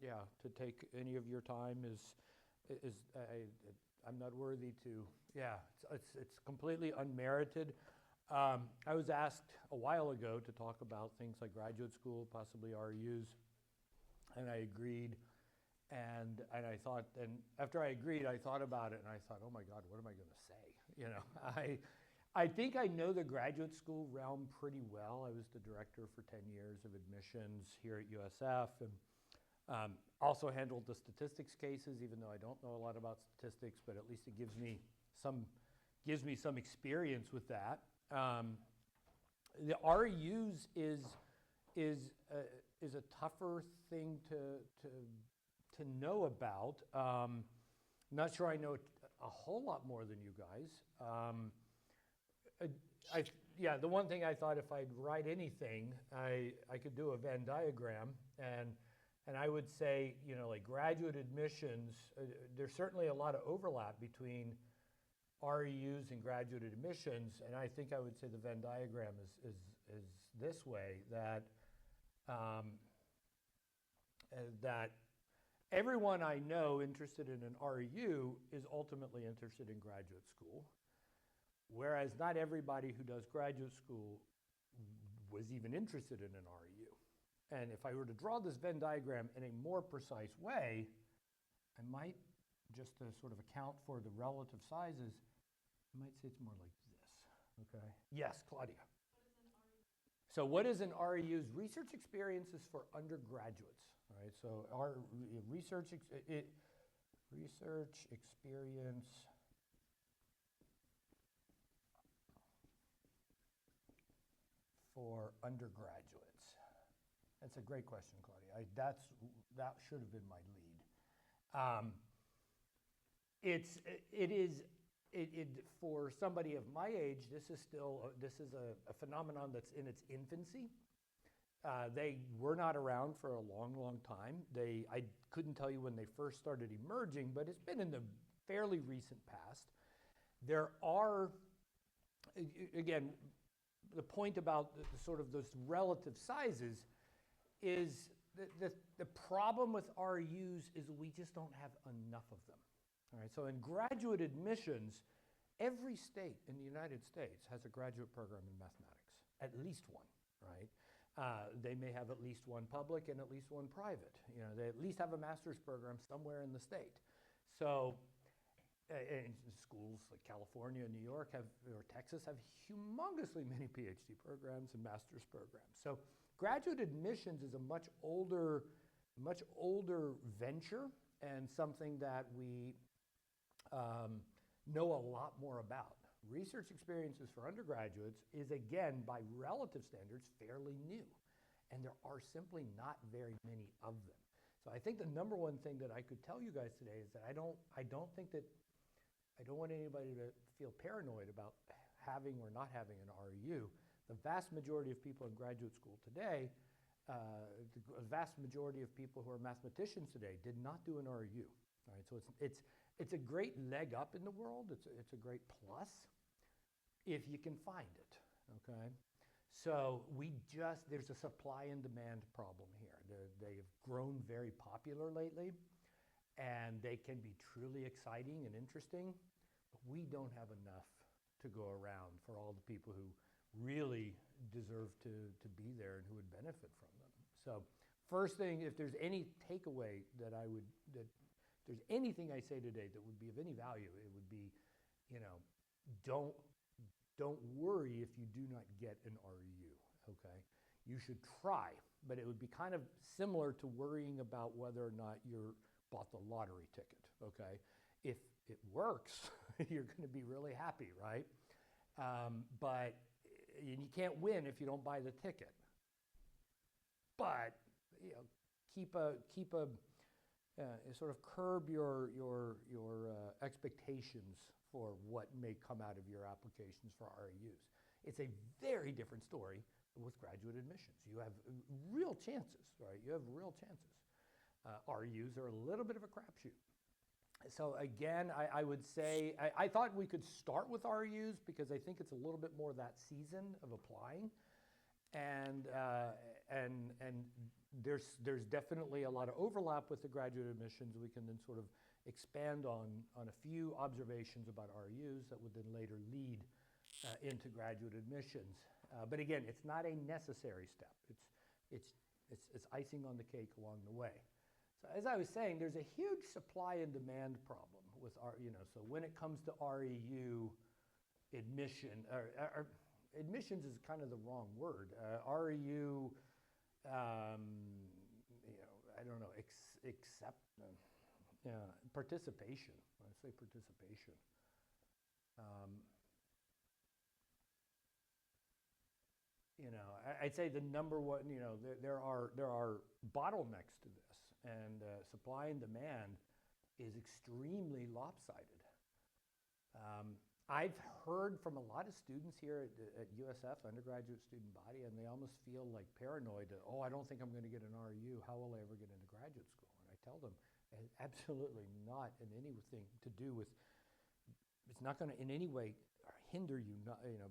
yeah, to take any of your time I'm not worthy to, yeah, it's completely unmerited. I was asked a while ago to talk about things like graduate school, possibly REUs, and I agreed. And I thought, and after I agreed, I thought about it, and I thought, oh my God, what am I going to say? You know, I think I know the graduate school realm pretty well. I was the director for 10 years of admissions here at USF, and also handled the statistics cases, even though I don't know a lot about statistics, but at least it gives me some experience with that. The REUs is a tougher thing to know about. Not sure I know a whole lot more than you guys. Yeah, the one thing I thought, if I'd write anything, I could do a Venn diagram, and I would say, you know, like graduate admissions, there's certainly a lot of overlap between REUs and graduate admissions, and I think I would say the Venn diagram is this way, that that everyone I know interested in an REU is ultimately interested in graduate school, whereas not everybody who does graduate school was even interested in an REU. And if I were to draw this Venn diagram in a more precise way, I might, just to sort of account for the relative sizes, I might say it's more like this, okay? Yes, Claudia. So what is an REU's research experiences for undergraduates, right? So our research experience for undergraduates. That's a great question, Claudia. That should have been my lead. For somebody of my age, this is a phenomenon that's in its infancy. They were not around for a long, long time. I couldn't tell you when they first started emerging, but it's been in the fairly recent past. There are, again, the point about sort of those relative sizes is the problem with REUs is we just don't have enough of them. All right, so in graduate admissions, every state in the United States has a graduate program in mathematics, at least one, right? They may have at least one public and at least one private. You know, they at least have a master's program somewhere in the state. So, and schools like California and New York or Texas have humongously many PhD programs and master's programs. So graduate admissions is a much older venture, and something that we know a lot more about. Research experiences for undergraduates is, again, by relative standards, fairly new, and there are simply not very many of them. So I think the number one thing that I could tell you guys today is that I don't want anybody to feel paranoid about having or not having an REU. The vast majority of people in graduate school today, the vast majority of people who are mathematicians today did not do an REU. Right? So it's a great leg up in the world. It's a great plus if you can find it, okay? So there's a supply and demand problem here. They've grown very popular lately, and they can be truly exciting and interesting, but we don't have enough to go around for all the people who really deserve to be there and who would benefit from them. So first thing, if there's any takeaway that there's anything I say today that would be of any value, it would be, you know, don't worry if you do not get an REU, okay? You should try, but it would be kind of similar to worrying about whether or not you bought the lottery ticket, okay? If it works, you're going to be really happy, right? But you can't win if you don't buy the ticket. But, you know, sort of curb your expectations for what may come out of your applications for REUs. It's a very different story with graduate admissions. You have real chances, right? You have real chances. REUs are a little bit of a crapshoot. So again, I would say, I thought we could start with REUs because I think it's a little bit more that season of applying. and there's definitely a lot of overlap with the graduate admissions. We can then sort of expand on a few observations about REUs that would then later lead into graduate admissions. But again, it's not a necessary step. It's icing on the cake along the way. So as I was saying, there's a huge supply and demand problem with so when it comes to REU admission, or admissions is kind of the wrong word. REU, I don't know, participation. I say participation. I'd say the number one, there are bottlenecks to this, and supply and demand is extremely lopsided. I've heard from a lot of students here at USF, undergraduate student body, and they almost feel like paranoid that, I don't think I'm going to get an REU. How will I ever get into graduate school? And I tell them, absolutely not in anything to do with, it's not going to in any way hinder you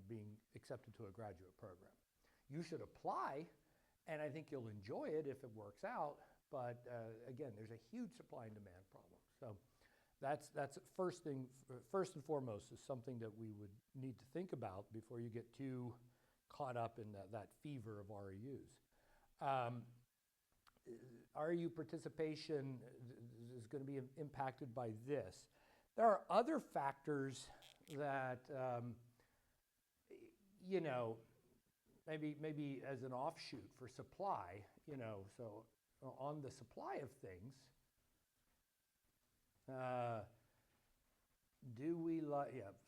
being accepted to a graduate program. You should apply, and I think you'll enjoy it if it works out. But again, there's a huge supply and demand problem. So that's first and foremost is something that we would need to think about before you get too caught up in that fever of REUs. REU participation is going to be impacted by this. There are other factors that, maybe as an offshoot for supply, so on the supply of things,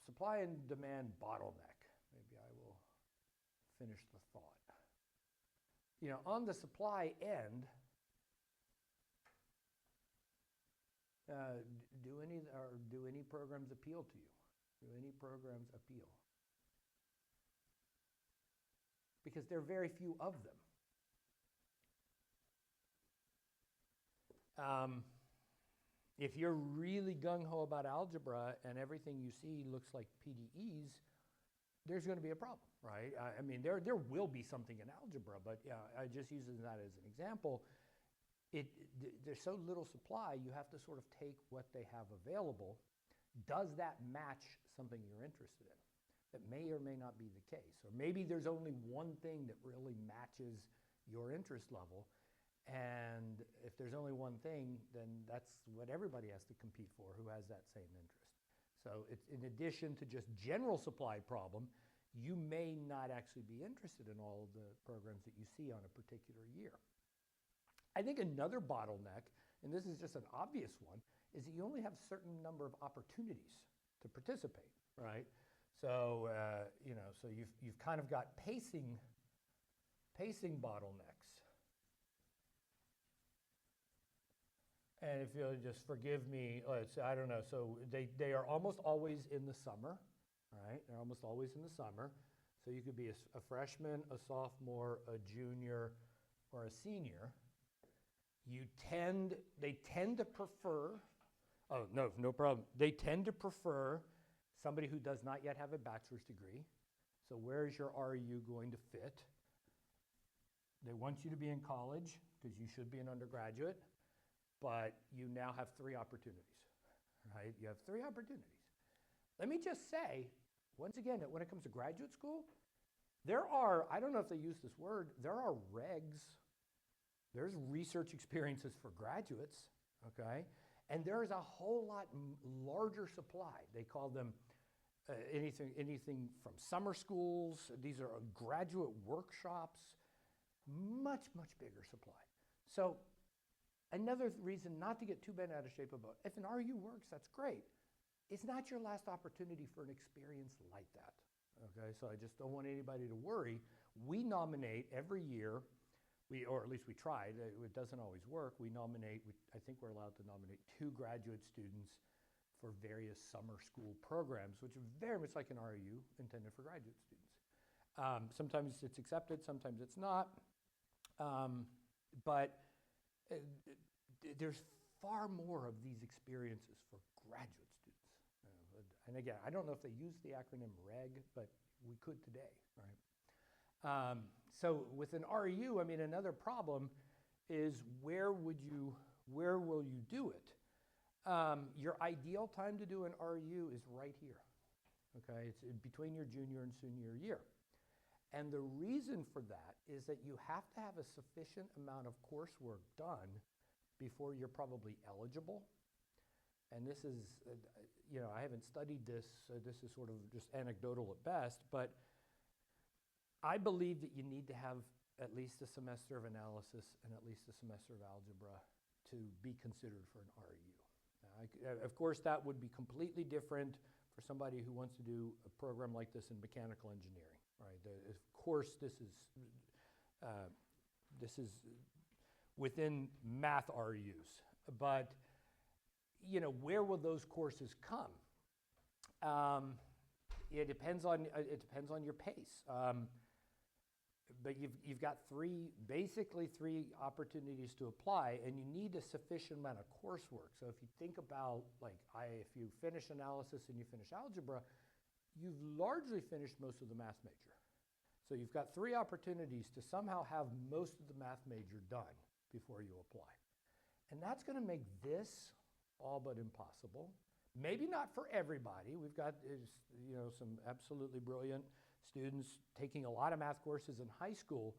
supply and demand bottleneck. Maybe I will finish the thought. On the supply end, do any programs appeal to you? Do any programs appeal? Because there are very few of them. If you're really gung-ho about algebra and everything you see looks like PDEs, there's going to be a problem, right? I mean, there will be something in algebra, but I just using that as an example. There's so little supply, you have to sort of take what they have available. Does that match something you're interested in? That may or may not be the case. Or maybe there's only one thing that really matches your interest level. And if there's only one thing, then that's what everybody has to compete for who has that same interest. So it's in addition to just general supply problem, you may not actually be interested in all of the programs that you see on a particular year. I think another bottleneck, and this is just an obvious one, is that you only have a certain number of opportunities to participate, right? So, so you've kind of got pacing bottlenecks. And if you'll just forgive me, I don't know, so they are almost always in the summer, right? They're almost always in the summer. So you could be a freshman, a sophomore, a junior, or a senior. They tend to prefer, no problem. They tend to prefer somebody who does not yet have a bachelor's degree. So where is your REU going to fit? They want you to be in college because you should be an undergraduate. But you now have 3 opportunities, right? You have 3 opportunities. Let me just say, once again, that when it comes to graduate school, there are, I don't know if they use this word, there are regs. There's research experiences for graduates, okay? And there is a whole lot larger supply. They call them anything from summer schools. These are graduate workshops, much, much bigger supply. So another reason not to get too bent out of shape about, if an REU works, that's great. It's not your last opportunity for an experience like that, okay? So I just don't want anybody to worry. We nominate every year, or at least we tried, it doesn't always work. I think we're allowed to nominate 2 graduate students for various summer school programs, which are very much like an REU intended for graduate students. Sometimes it's accepted, sometimes it's not. But there's far more of these experiences for graduate students. And again, I don't know if they use the acronym REG, but we could today, right? So with an REU, I mean, another problem is where will you do it? Your ideal time to do an REU is right here, okay? It's between your junior and senior year. And the reason for that is that you have to have a sufficient amount of coursework done before you're probably eligible. And this is, I haven't studied this, so this is sort of just anecdotal at best, but I believe that you need to have at least a semester of analysis and at least a semester of algebra to be considered for an REU. Now, of course, that would be completely different for somebody who wants to do a program like this in mechanical engineering, right? Of course, this is within math REUs, but where will those courses come? It depends on your pace. But you've got basically three opportunities to apply, and you need a sufficient amount of coursework. So if you think about, if you finish analysis and you finish algebra, you've largely finished most of the math major. So you've got three opportunities to somehow have most of the math major done before you apply. And that's going to make this all but impossible. Maybe not for everybody. We've got some absolutely brilliant students taking a lot of math courses in high school,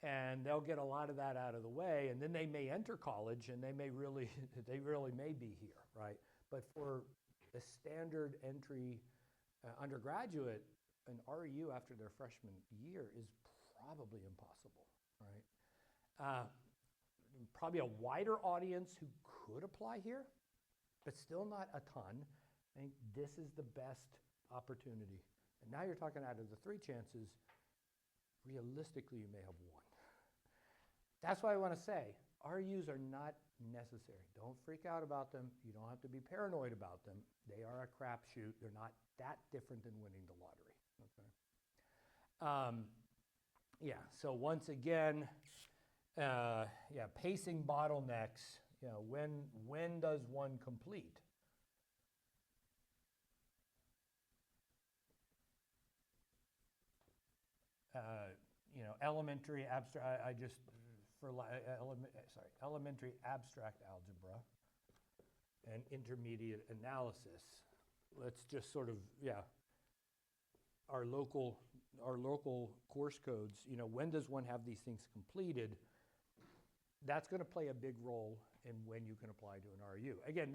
and they'll get a lot of that out of the way, and then they may enter college, and they really may be here, right? But for a standard entry undergraduate, an REU after their freshman year is probably impossible, right? Probably a wider audience who could apply here, but still not a ton. I think this is the best opportunity. And now you're talking out of the three chances, realistically you may have one. That's why I want to say, REUs are not necessary. Don't freak out about them. You don't have to be paranoid about them. They are a crapshoot. They're not that different than winning the lottery, okay? So once again, pacing bottlenecks, when does one complete? Elementary abstract, elementary abstract algebra and intermediate analysis. Let's just sort of, our local course codes, when does one have these things completed? That's going to play a big role in when you can apply to an REU. Again,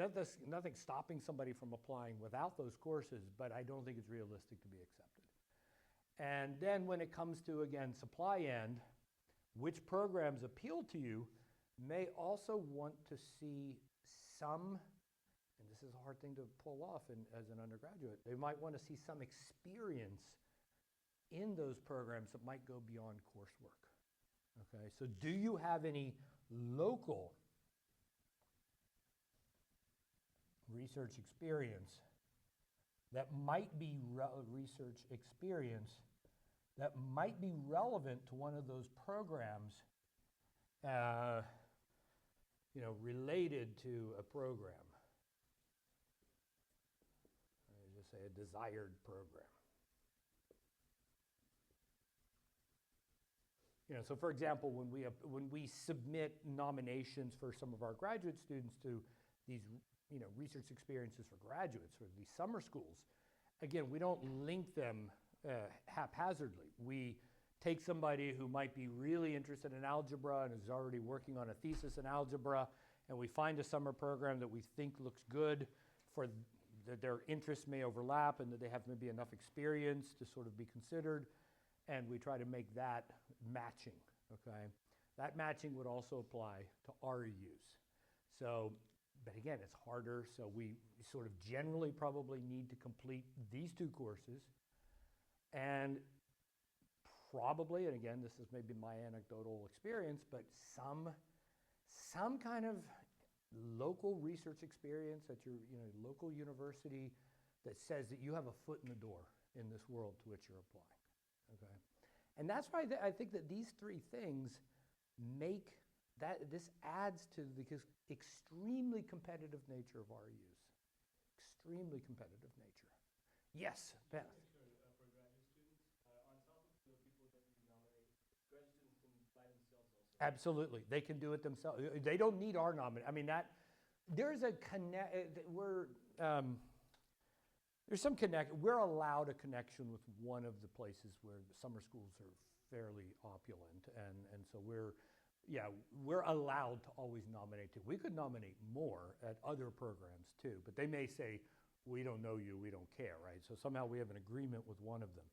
nothing stopping somebody from applying without those courses, but I don't think it's realistic to be accepted. And then when it comes to, again, supply end, which programs appeal to you may also want to see some, and this is a hard thing to pull off as an undergraduate, they might want to see some experience in those programs that might go beyond coursework. Okay, so do you have any local research experience that might be relevant to one of those programs, related to a program? Let me just say a desired program. So for example, when we submit nominations for some of our graduate students to these research experiences for graduates or these summer schools, again, we don't link them haphazardly. We take somebody who might be really interested in algebra and is already working on a thesis in algebra, and we find a summer program that we think looks good for that their interests may overlap and that they have maybe enough experience to sort of be considered, and we try to make that matching, okay? That matching would also apply to REUs. So, but again, it's harder, so we sort of generally probably need to complete these two courses, and probably, and again, this is maybe my anecdotal experience, but some kind of local research experience at your local university that says that you have a foot in the door in this world to which you're applying, okay? And that's why I think that these three things make this adds to the extremely competitive nature of REUs. Extremely competitive nature. Yes, Beth. For graduate students, on top of the people that you nominate Absolutely. They can do it themselves. They don't need our nomination. I mean, there's a connect, there's some connect, we're allowed a connection with one of the places where the summer schools are fairly opulent. And so we're allowed to always nominate too. We could nominate more at other programs too, but they may say, we don't know you, we don't care, right? So somehow we have an agreement with one of them.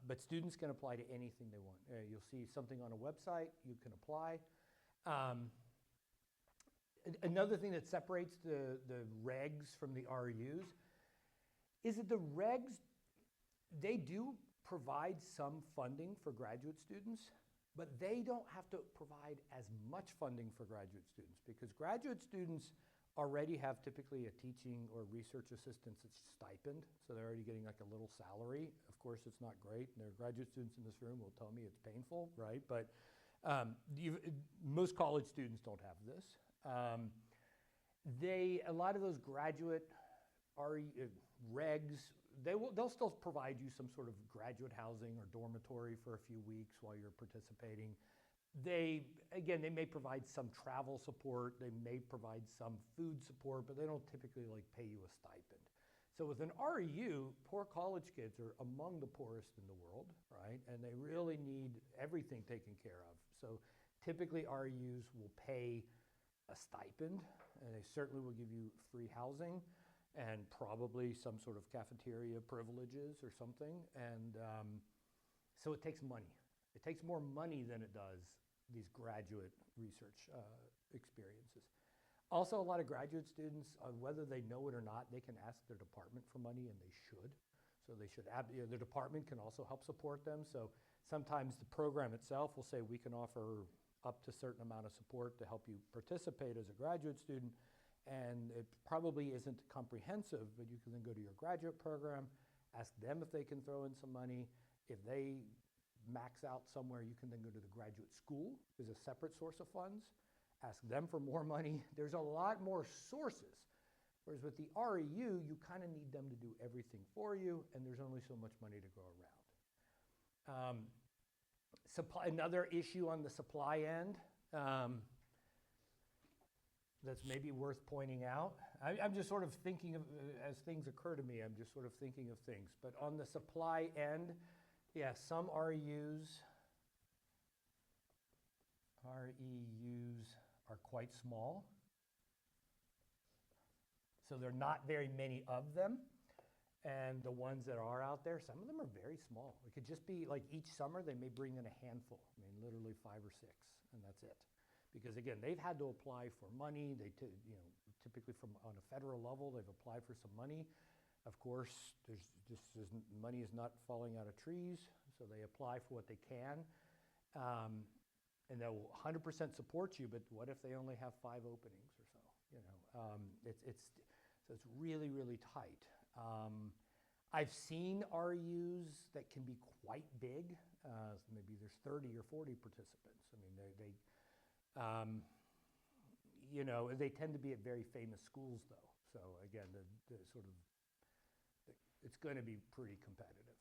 But students can apply to anything they want. You'll see something on a website, you can apply. Another thing that separates the regs from the REUs is that the regs, they do provide some funding for graduate students, but they don't have to provide as much funding for graduate students because graduate students already have typically a teaching or research assistant's stipend, so they're already getting like a little salary. Of course, it's not great, and there are graduate students in this room will tell me it's painful, right? But most college students don't have this. A lot of those graduate regs, they'll still provide you some sort of graduate housing or dormitory for a few weeks while you're participating. They may provide some travel support, they may provide some food support, but they don't typically like pay you a stipend. So with an REU, poor college kids are among the poorest in the world, right? And they really need everything taken care of. So typically REUs will pay a stipend, and they certainly will give you free housing and probably some sort of cafeteria privileges or something. And so it takes money. It takes more money than it does these graduate research experiences. Also, a lot of graduate students, whether they know it or not, they can ask their department for money, and they should. So they should, the department can also help support them. So sometimes the program itself will say we can offer up to a certain amount of support to help you participate as a graduate student. And it probably isn't comprehensive, but you can then go to your graduate program, ask them if they can throw in some money. If they max out somewhere, you can then go to the graduate school. There's a separate source of funds. Ask them for more money. There's a lot more sources. Whereas with the REU, you kind of need them to do everything for you, and there's only so much money to go around. Another issue on the supply end that's maybe worth pointing out. I'm just sort of thinking of, as things occur to me, I'm just sort of thinking of things. But on the supply end, yeah, some REUs are quite small. So there are not very many of them. And the ones that are out there, some of them are very small. It could just be like each summer they may bring in a handful. I mean, literally 5 or 6, and that's it. Because again, they've had to apply for money. Typically on a federal level, they've applied for some money. Of course, money is not falling out of trees, so they apply for what they can. And they'll 100% support you, but what if they only have 5 openings or so? So it's really, really tight. I've seen REUs that can be quite big. Maybe there's 30 or 40 participants. I mean, they tend to be at very famous schools, though. So again, it's going to be pretty competitive.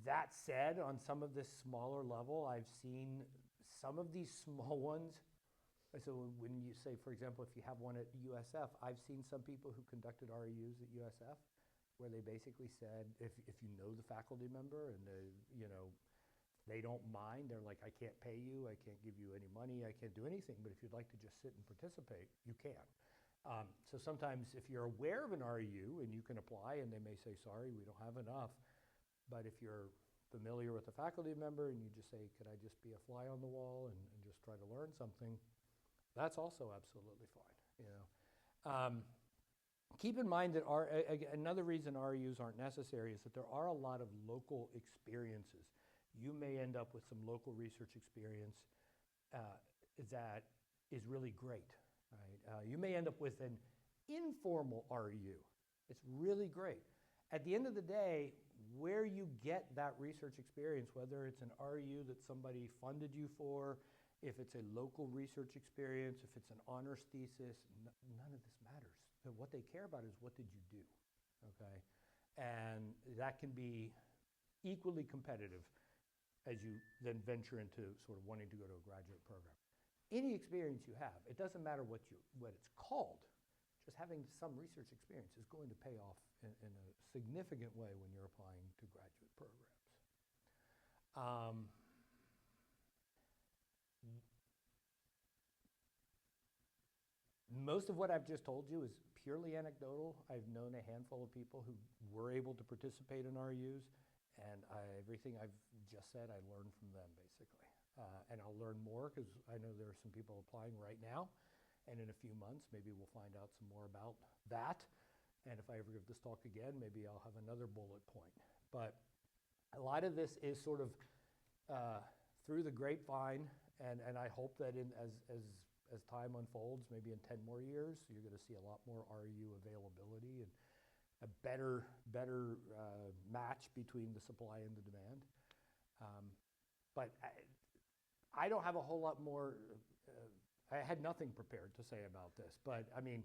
That said, on some of this smaller level, I've seen some of these small ones. So when you say, for example, if you have one at USF, I've seen some people who conducted REUs at USF where they basically said, if you know the faculty member and they don't mind, they're like, I can't pay you, I can't give you any money, I can't do anything, but if you'd like to just sit and participate, you can. So sometimes if you're aware of an REU and you can apply, and they may say, sorry, we don't have enough, but if you're familiar with a faculty member and you just say, could I just be a fly on the wall and just try to learn something, that's also absolutely fine. Keep in mind that another reason REUs aren't necessary is that there are a lot of local experiences. You may end up with some local research experience that is really great. Right? You may end up with an informal REU. It's really great. At the end of the day, where you get that research experience, whether it's an REU that somebody funded you for, if it's a local research experience, if it's an honors thesis, none of this matters. So what they care about is what did you do, okay? And that can be equally competitive as you then venture into sort of wanting to go to a graduate program. Any experience you have, it doesn't matter what it's called, just having some research experience is going to pay off in a significant way when you're applying to graduate programs. Most of what I've just told you is purely anecdotal. I've known a handful of people who were able to participate in REUs, and everything I've just said, I learned from them, basically. And I'll learn more because I know there are some people applying right now, and in a few months, maybe we'll find out some more about that. And if I ever give this talk again, maybe I'll have another bullet point. But a lot of this is sort of through the grapevine, and I hope that as time unfolds, maybe in 10 more years, you're going to see a lot more REU availability and a better match between the supply and the demand. But I don't have a whole lot more. I had nothing prepared to say about this, but I mean,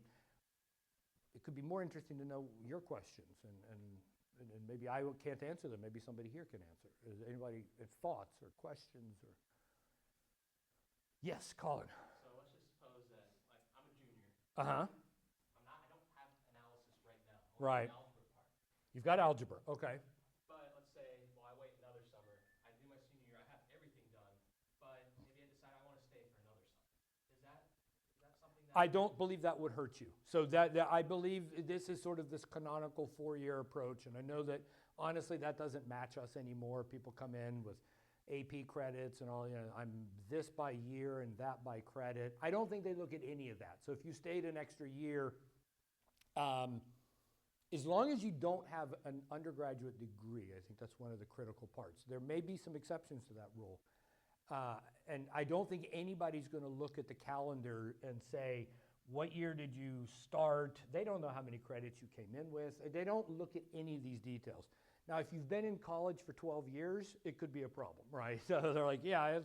it could be more interesting to know your questions, and maybe I can't answer them. Maybe somebody here can answer. Is anybody have thoughts or questions? Or yes, Colin. So let's just suppose that, like, I'm a junior. Uh-huh. I don't have analysis right now. Right. The algebra part. You've got algebra, okay. But let's say, well, I wait another summer. I do my senior year. I have everything done. But maybe I decide I want to stay for another summer. Is that something that I don't believe that would hurt you. So that I believe this is sort of this canonical 4-year approach, and I know that honestly that doesn't match us anymore. People come in with AP credits and all, I'm this by year and that by credit. I don't think they look at any of that. So if you stayed an extra year, as long as you don't have an undergraduate degree, I think that's one of the critical parts. There may be some exceptions to that rule. And I don't think anybody's going to look at the calendar and say, what year did you start? They don't know how many credits you came in with. They don't look at any of these details. Now, if you've been in college for 12 years, it could be a problem, right? So they're like, yeah,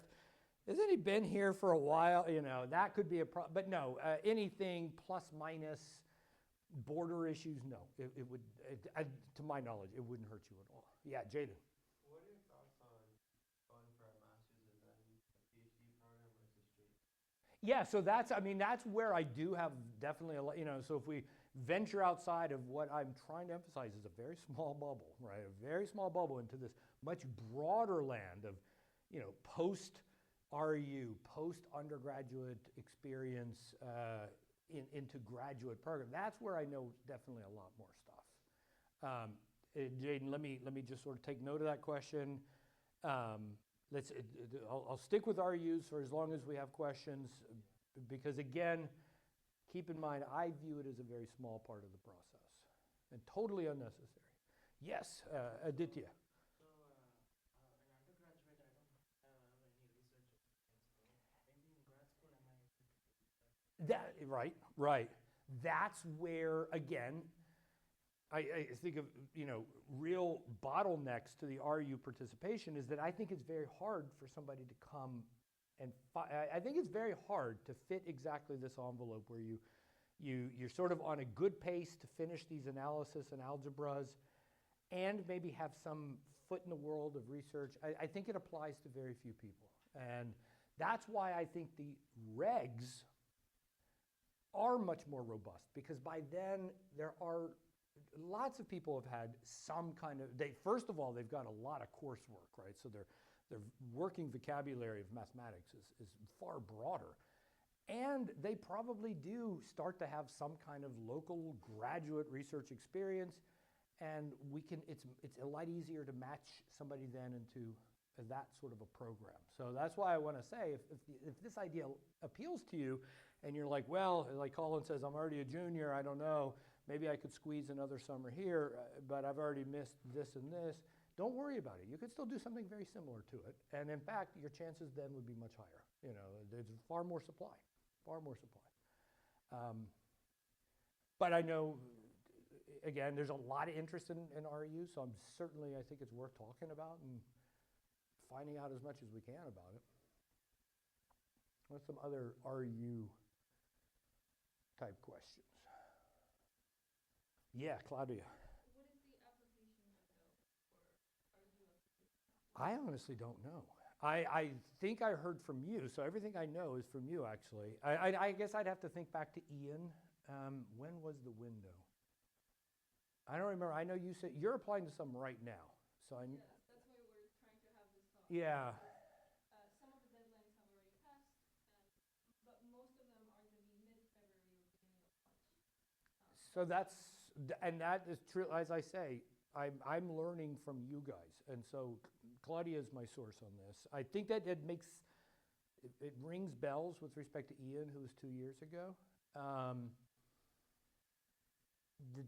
hasn't he been here for a while? That could be a problem. But no, anything plus minus border issues, no. It would, to my knowledge, it wouldn't hurt you at all. Yeah, Jaden. What are your thoughts on going for a master's and then a PhD program versus straight? Yeah, so that's where I do have definitely a lot, so if we venture outside of what I'm trying to emphasize is a very small bubble, right? A very small bubble into this much broader land of, post-REU, post-undergraduate experience into graduate program. That's where I know definitely a lot more stuff. Jaden, let me just sort of take note of that question. I'll stick with REUs for as long as we have questions, because again, keep in mind, I view it as a very small part of the process and totally unnecessary. Yes, Aditya. So, an undergraduate, I don't have any research experience. Maybe in grad school, am I able to do that? Right. That's where, again, I think of, real bottlenecks to the RU participation is that I think it's very hard for somebody to come and I think it's very hard to fit exactly this envelope where you're sort of on a good pace to finish these analysis and algebras and maybe have some foot in the world of research. I think it applies to very few people. And that's why I think the regs are much more robust, because by then there are lots of people have had some kind of, first of all, they've got a lot of coursework, right? So their working vocabulary of mathematics is far broader. And they probably do start to have some kind of local graduate research experience, and it's a lot easier to match somebody then into that sort of a program. So that's why I want to say, if this idea appeals to you, and you're like, well, like Colin says, I'm already a junior, I don't know, maybe I could squeeze another summer here, but I've already missed this and this. Don't worry about it. You could still do something very similar to it. And in fact, your chances then would be much higher. There's far more supply. But I know, again, there's a lot of interest in REU, so I think it's worth talking about and finding out as much as we can about it. What's some other REU type questions? Yeah, Claudia. What is the application window for REU I honestly don't know. I think I heard from you, so everything I know is from you, actually. I guess I'd have to think back to Ian. When was the window? I don't remember. I know you said you're applying to some right now, so I. Yes, that's why we're trying to have this talk. Yeah. Because some of the deadlines have already passed, but most of them are going to be mid-February or beginning of March. So and that is true. As I say, I'm learning from you guys, and so Claudia is my source on this. I think that it rings bells with respect to Ian, who was 2 years ago.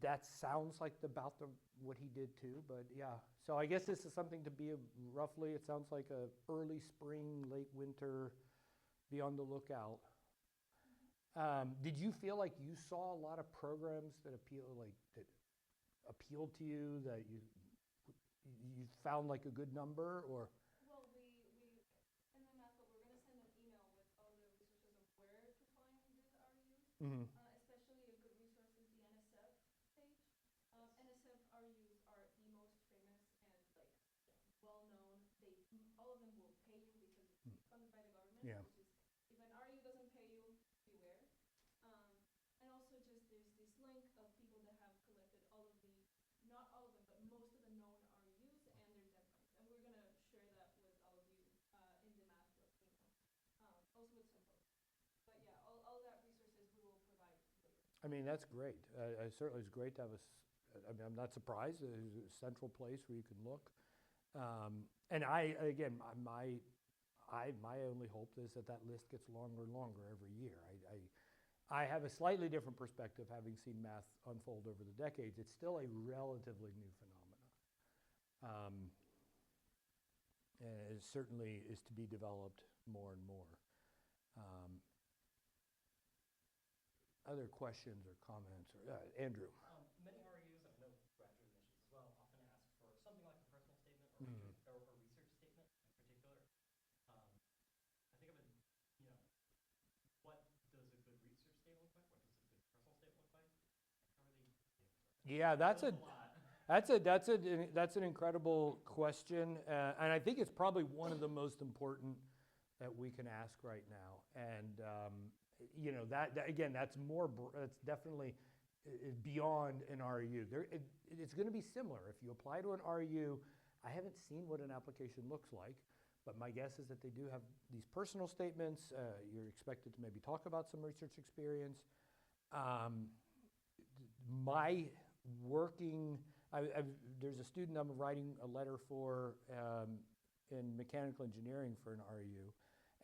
That sounds like about what he did too, but yeah. So I guess this is something to be roughly. It sounds like a early spring, late winter. Be on the lookout. Did you feel like you saw a lot of programs that appealed to you, that you found like a good number, or? Well, we in the math club, we're going to send an email with all the resources of where to find these REUs. Mm-hmm. Especially a good resource is the NSF page. NSF REUs are the most famous and like well-known. All of them will pay you because it's funded by the government. Yeah. Which is, if an REU doesn't pay you, beware. And also just there's this link of people that have collected all of the, not all of them, but most of the known REUs and their deadlines. And we're going to share that with all of you in the math club email. Also with some posts. But yeah, all that resources we will provide later. I mean, that's great. Certainly, it's great to have I mean, I'm not surprised. There's a central place where you can look. And my only hope is that list gets longer and longer every year. I have a slightly different perspective, having seen math unfold over the decades. It's still a relatively new phenomenon. And it certainly is to be developed more and more. Other questions or comments? Andrew. Many REUs, and I know graduate admissions as well, often ask for something like a personal statement or a research statement in particular. I think of it, what does a good research statement look like? What does a good personal statement look like? How are they? Yeah, that's an incredible question, and I think it's probably one of the most important that we can ask right now. And that again, that's definitely beyond an REU. It's going to be similar. If you apply to an REU, I haven't seen what an application looks like, but my guess is that they do have these personal statements. You're expected to maybe talk about some research experience. There's a student I'm writing a letter for in mechanical engineering for an REU,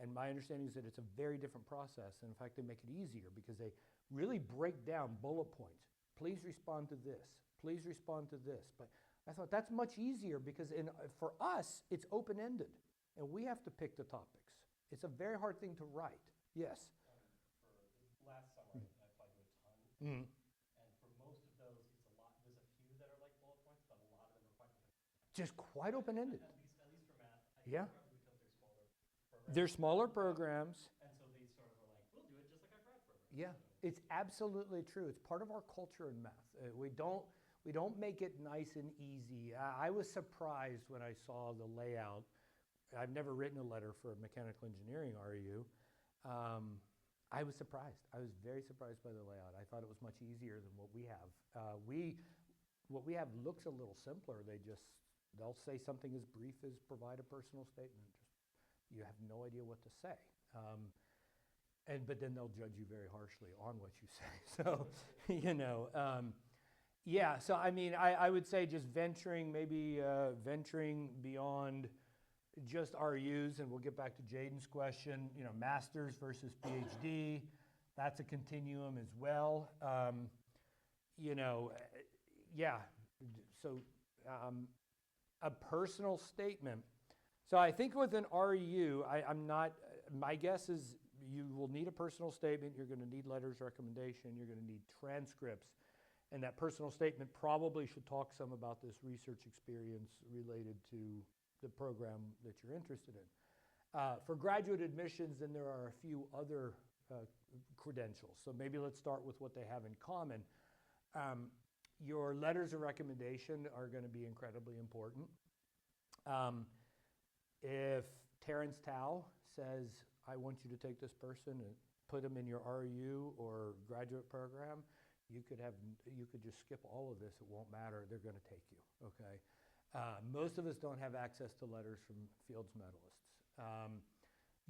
and my understanding is that it's a very different process. And in fact, they make it easier because they really break down bullet points. Please respond to this. Please respond to this. But I thought that's much easier because for us, it's open-ended, and we have to pick the topics. It's a very hard thing to write. Yes? For last summer, I applied to a ton. Mm-hmm. And for most of those, it's a lot. There's a few that are like bullet points, but a lot of them are quite open-ended. Just quite open-ended. At least for math. I think Yeah. probably because they're smaller programs. They're smaller programs. And so they sort of are like, we'll do it just like our grad program. Yeah, So it's absolutely true. It's part of our culture in math. We don't make it nice and easy. I was surprised when I saw the layout. I've never written a letter for a mechanical engineering REU. I was surprised. I was very surprised by the layout. I thought it was much easier than what we have. What we have looks a little simpler. They'll say something as brief as provide a personal statement. You have no idea what to say. But then they'll judge you very harshly on what you say. So, yeah. So I mean, I would say just venturing beyond just REUs, and we'll get back to Jaden's question. Masters versus PhD, that's a continuum as well. Yeah. So a personal statement. So I think with an REU, my guess is you will need a personal statement. You're going to need letters of recommendation. You're going to need transcripts. And that personal statement probably should talk some about this research experience related to the program that you're interested in. For graduate admissions, then there are a few other credentials. So maybe let's start with what they have in common. Your letters of recommendation are going to be incredibly important. If Terrence Tao says, I want you to take this person and put them in your REU or graduate program, you could just skip all of this. It won't matter. They're going to take you, okay? Most of us don't have access to letters from Fields medalists.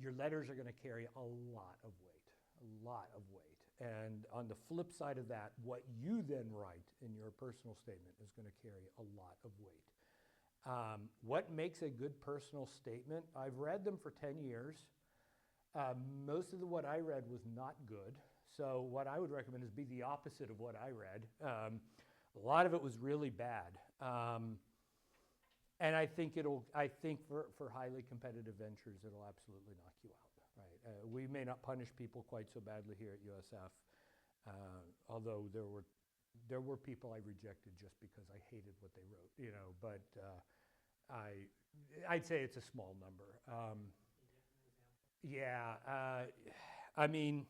Your letters are going to carry a lot of weight. And on the flip side of that, what you then write in your personal statement is going to carry a lot of weight. What makes a good personal statement? I've read them for 10 years. Most of what I read was not good. So what I would recommend is be the opposite of what I read. A lot of it was really bad. And I think for highly competitive ventures, it'll absolutely knock you out, right? We may not punish people quite so badly here at USF, although there were people I rejected just because I hated what they wrote, you know, but I'd say it's a small number. Yeah, I mean,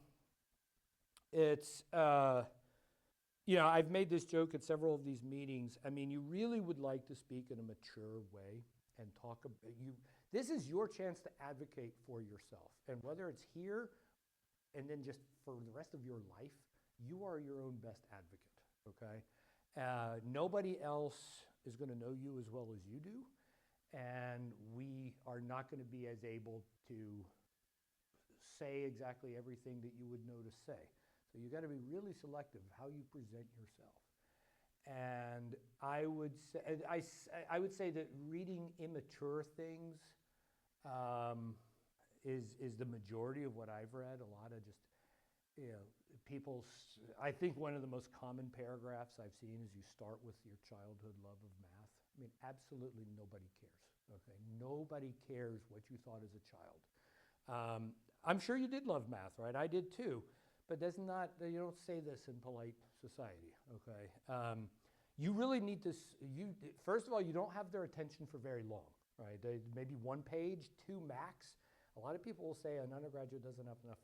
it's, you know, I've made this joke at several of these meetings. I mean, you really would like to speak in a mature way and talk about you. This is your chance to advocate for yourself. And whether it's here and then just for the rest of your life, you are your own best advocate, okay? Nobody else is going to know you as well as you do. And we are not going to be as able to say exactly everything that you would know to say. So you got to be really selective how you present yourself. And I would say that reading immature things is the majority of what I've read. A lot of just, you know, I think one of the most common paragraphs I've seen is you start with your childhood love of math. I mean, absolutely nobody cares, okay? Nobody cares what you thought as a child. I'm sure you did love math, right? I did too. But you don't say this in polite society, okay? You really need to, first of all, you don't have their attention for very long, right? Maybe 1 page, 2 max. A lot of people will say an undergraduate doesn't have enough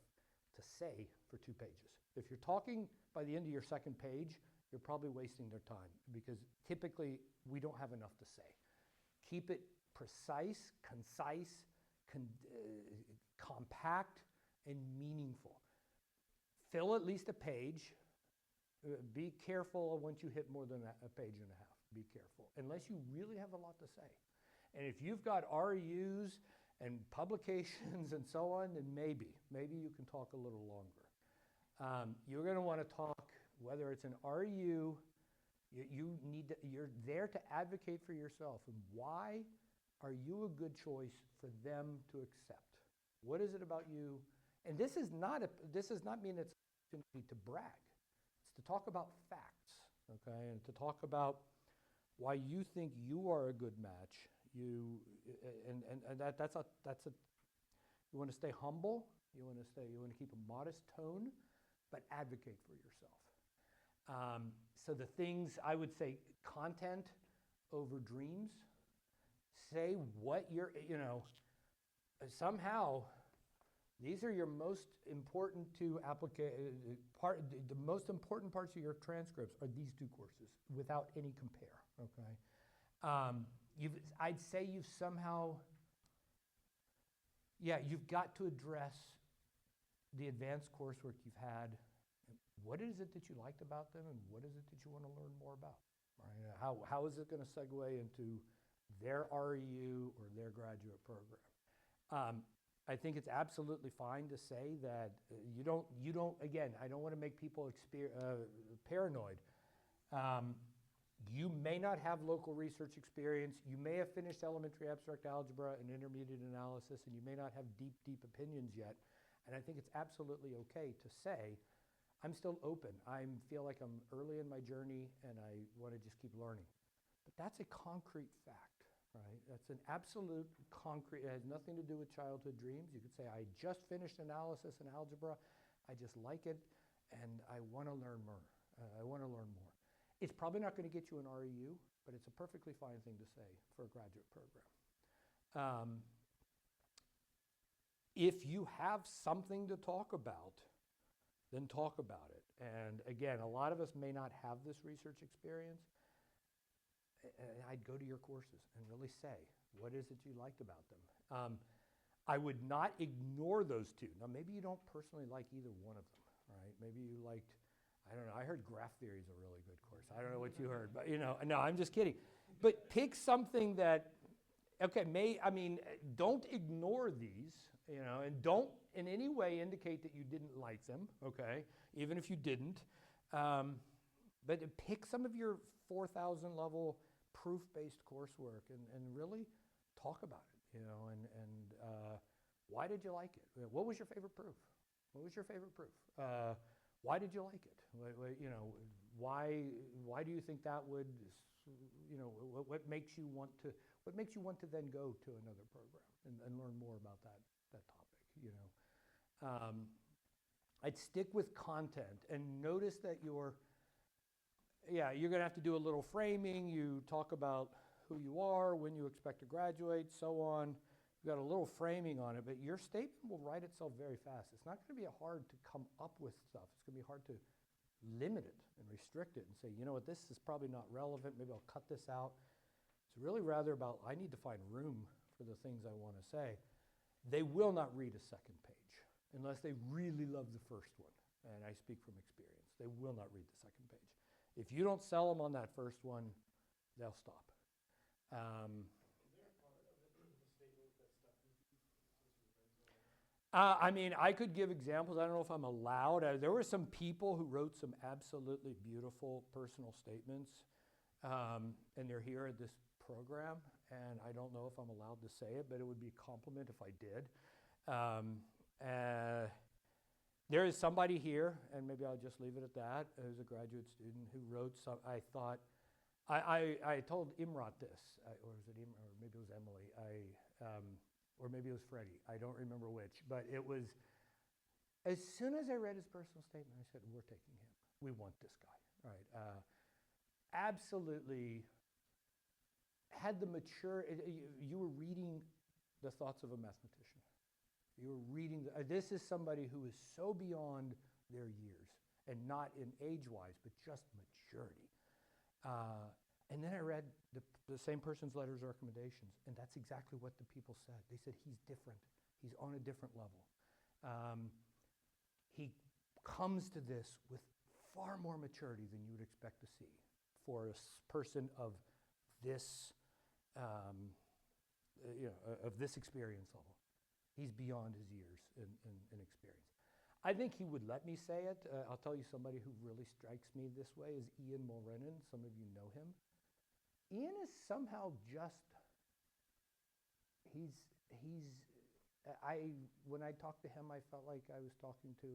to say for 2 pages. If you're talking by the end of your 2nd page, you're probably wasting their time because typically we don't have enough to say. Keep it precise, concise, compact, and meaningful. Fill at least a page. Be careful once you hit more than a page and a half. Be careful, unless you really have a lot to say. And if you've got REUs and publications and so on, then maybe you can talk a little longer. You're going to want to talk, whether it's an REU, you're there to advocate for yourself. And why are you a good choice for them to accept? What is it about you? And this does not mean it's an opportunity to brag. It's to talk about facts, okay, and to talk about why you think you are a good match. You want to stay humble. You want to keep a modest tone, but advocate for yourself. So the things I would say, content over dreams. Say what you're, you know, somehow. These are your most important the most important parts of your transcripts are these 2 courses without any compare, okay? I'd say you've somehow, you've got to address the advanced coursework you've had. What is it that you liked about them and what is it that you want to learn more about, right? How is it going to segue into their REU or their graduate program? I think it's absolutely fine to say that you don't, again, I don't want to make people paranoid. You may not have local research experience. You may have finished elementary abstract algebra and intermediate analysis, and you may not have deep opinions yet. And I think it's absolutely okay to say, I'm still open. I feel like I'm early in my journey, and I want to just keep learning. But that's a concrete fact. Right? That's an absolute concrete, it has nothing to do with childhood dreams. You could say, I just finished analysis and algebra. I just like it, and I want to learn more. It's probably not going to get you an REU, but it's a perfectly fine thing to say for a graduate program. If you have something to talk about, then talk about it. And again, a lot of us may not have this research experience. I'd go to your courses and really say, what is it you liked about them? I would not ignore those two. Now, maybe you don't personally like either one of them, right? Maybe you liked, I don't know, I heard graph theory is a really good course. I don't know what you heard, but no, I'm just kidding. But pick something that, okay, don't ignore these, and don't in any way indicate that you didn't like them, okay, even if you didn't. But pick some of your 4,000 level proof-based coursework and really talk about it, and why did you like it? What was your favorite proof? What was your favorite proof? Why did you like it? Why do you think that would, what makes you want to then go to another program and learn more about that topic, I'd stick with content and notice that you're going to have to do a little framing. You talk about who you are, when you expect to graduate, so on. You got a little framing on it, but your statement will write itself very fast. It's not going to be hard to come up with stuff. It's going to be hard to limit it and restrict it and say, you know what, this is probably not relevant. Maybe I'll cut this out. It's really rather about, I need to find room for the things I want to say. They will not read a second page unless they really love the first one. And I speak from experience. They will not read the second page. If you don't sell them on that first one, they'll stop. Is there a part of it, the statement that stuck with you since you I could give examples. I don't know if I'm allowed. There were some people who wrote some absolutely beautiful personal statements, and they're here at this program, and I don't know if I'm allowed to say it, but it would be a compliment if I did. There is somebody here, and maybe I'll just leave it at that, who's a graduate student who wrote some, I thought, I told Imrat this, or was it or maybe it was Emily, or maybe it was Freddie, I don't remember which, but it was, as soon as I read his personal statement, I said, we're taking him. We want this guy, right? Absolutely had the you were reading the thoughts of a mathematician. You were reading, this is somebody who is so beyond their years, and not in age-wise, but just maturity. And then I read the same person's letters of recommendations, and that's exactly what the people said. They said he's different. He's on a different level. He comes to this with far more maturity than you would expect to see for a person of this, of this experience level. He's beyond his years in experience. I think he would let me say it. I'll tell you somebody who really strikes me this way is Ian Mulrennan. Some of you know him. Ian is somehow just, when I talked to him, I felt like I was talking to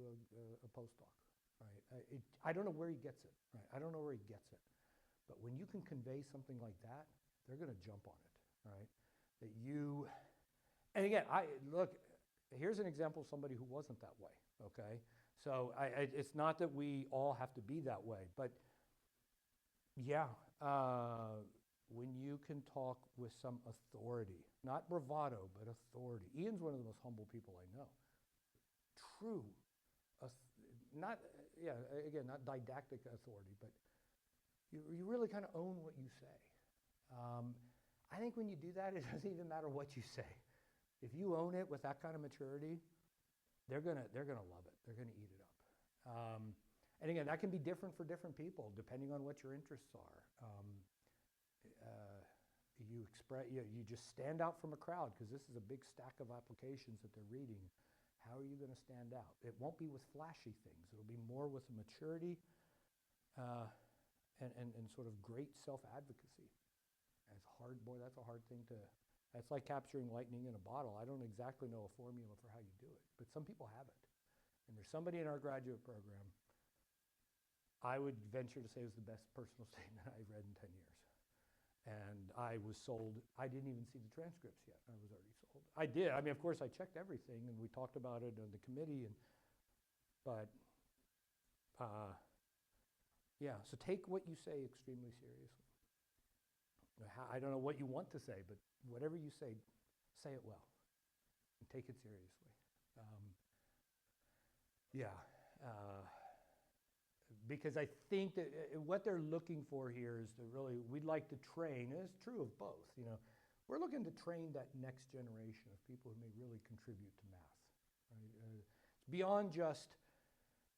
a postdoc, right? I don't know where he gets it, right? I don't know where he gets it. But when you can convey something like that, they're going to jump on it, right? That you, and again, look, here's an example of somebody who wasn't that way, okay? So it's not that we all have to be that way, but yeah, when you can talk with some authority, not bravado, but authority. Ian's one of the most humble people I know. True, not didactic authority, but you really kind of own what you say. I think when you do that, it doesn't even matter what you say. If you own it with that kind of maturity, they're gonna love it. They're gonna eat it up. And again, that can be different for different people, depending on what your interests are. You just stand out from a crowd, because this is a big stack of applications that they're reading. How are you going to stand out? It won't be with flashy things. It'll be more with a maturity and sort of great self-advocacy. That's hard, boy, that's a hard thing to, that's like capturing lightning in a bottle. I don't exactly know a formula for how you do it, but some people have it. And there's somebody in our graduate program, I would venture to say, was the best personal statement I've read in 10 years. And I was sold. I didn't even see the transcripts yet. I was already sold. I did. I mean, of course, I checked everything, and we talked about it on the committee. But yeah, so take what you say extremely seriously. I don't know what you want to say, but whatever you say it well, and take it seriously. Because I think that what they're looking for here is to really, we'd like to train, and it's true of both, we're looking to train that next generation of people who may really contribute to math, right? It's beyond just,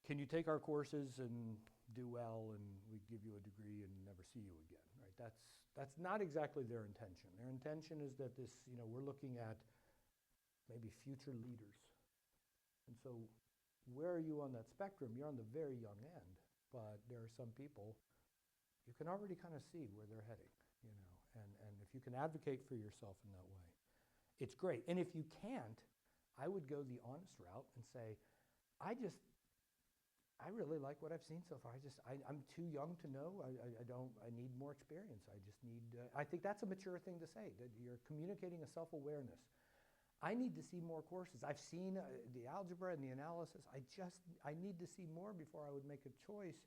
can you take our courses and do well and we give you a degree and never see you again, right? That's not exactly their intention. Their intention is that this, we're looking at maybe future leaders. And so where are you on that spectrum? You're on the very young end, but there are some people you can already kind of see where they're heading, and if you can advocate for yourself in that way, it's great. And if you can't, I would go the honest route and say, I really like what I've seen so far. I'm too young to know. I need more experience. I think that's a mature thing to say, that you're communicating a self-awareness. I need to see more courses. I've seen the algebra and the analysis. I need to see more before I would make a choice.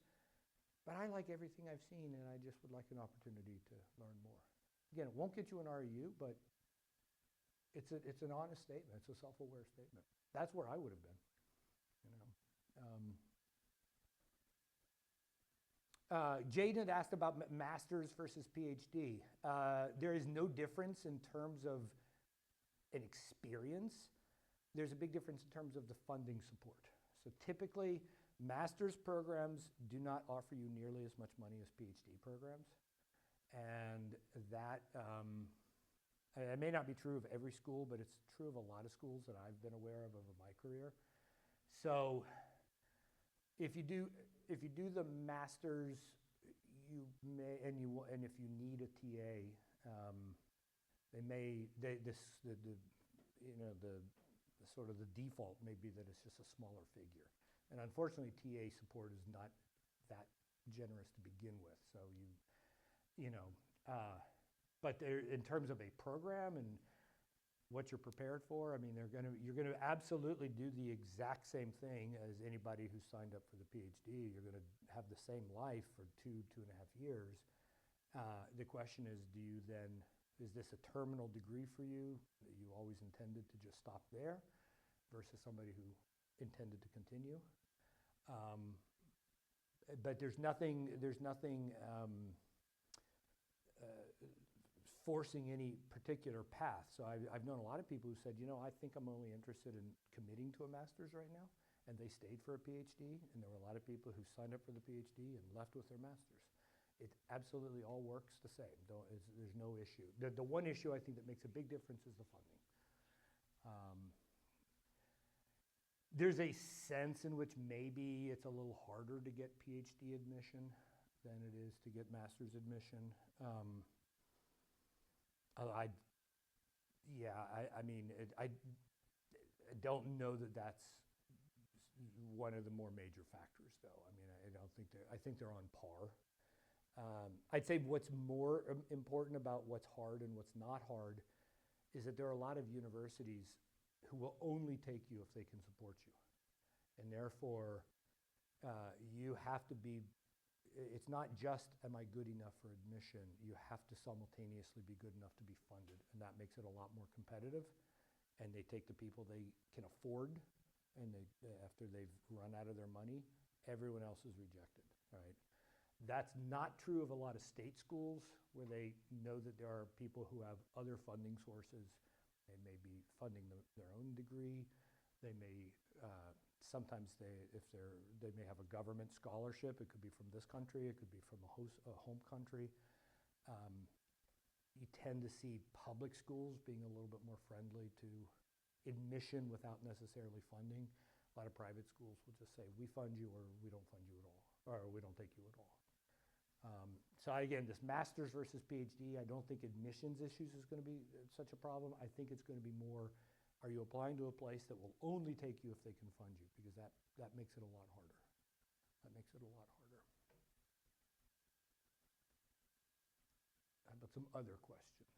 But I like everything I've seen, and I just would like an opportunity to learn more. Again, it won't get you an REU, but it's an honest statement. It's a self-aware statement. That's where I would have been. Jaden had asked about master's versus PhD. There is no difference in terms of an experience. There's a big difference in terms of the funding support. So typically, master's programs do not offer you nearly as much money as PhD programs. And that, it may not be true of every school, but it's true of a lot of schools that I've been aware of over my career. So if you do the master's, you may, and if you need a TA, the sort of the default may be that it's just a smaller figure. And unfortunately, TA support is not that generous to begin with. So but in terms of a program and what you're prepared for, I mean, you're gonna absolutely do the exact same thing as anybody who signed up for the PhD. You're gonna have the same life for 2.5 years. The question is, is this a terminal degree for you that you always intended to just stop there, versus somebody who intended to continue? But there's nothing forcing any particular path. So I've known a lot of people who said, I think I'm only interested in committing to a master's right now, and they stayed for a PhD, and there were a lot of people who signed up for the PhD and left with their master's. It absolutely all works the same. There's no issue. The one issue I think that makes a big difference is the funding. There's a sense in which maybe it's a little harder to get PhD admission than it is to get master's admission. I don't know that that's one of the more major factors, though. I mean, I think they're on par. I'd say what's more important about what's hard and what's not hard is that there are a lot of universities who will only take you if they can support you. And therefore, you have to be, it's not just, am I good enough for admission? You have to simultaneously be good enough to be funded. And that makes it a lot more competitive. And they take the people they can afford, and after they've run out of their money, everyone else is rejected, right? That's not true of a lot of state schools, where they know that there are people who have other funding sources. They may be funding their own degree. They may, sometimes they may have a government scholarship. It could be from this country. It could be from a home country. You tend to see public schools being a little bit more friendly to admission without necessarily funding. A lot of private schools will just say, we fund you, or we don't fund you at all, or we don't take you at all. So again, this master's versus PhD, I don't think admissions issues is going to be such a problem. I think it's going to be more, are you applying to a place that will only take you if they can fund you? Because that makes it a lot harder. That makes it a lot harder. How about some other questions?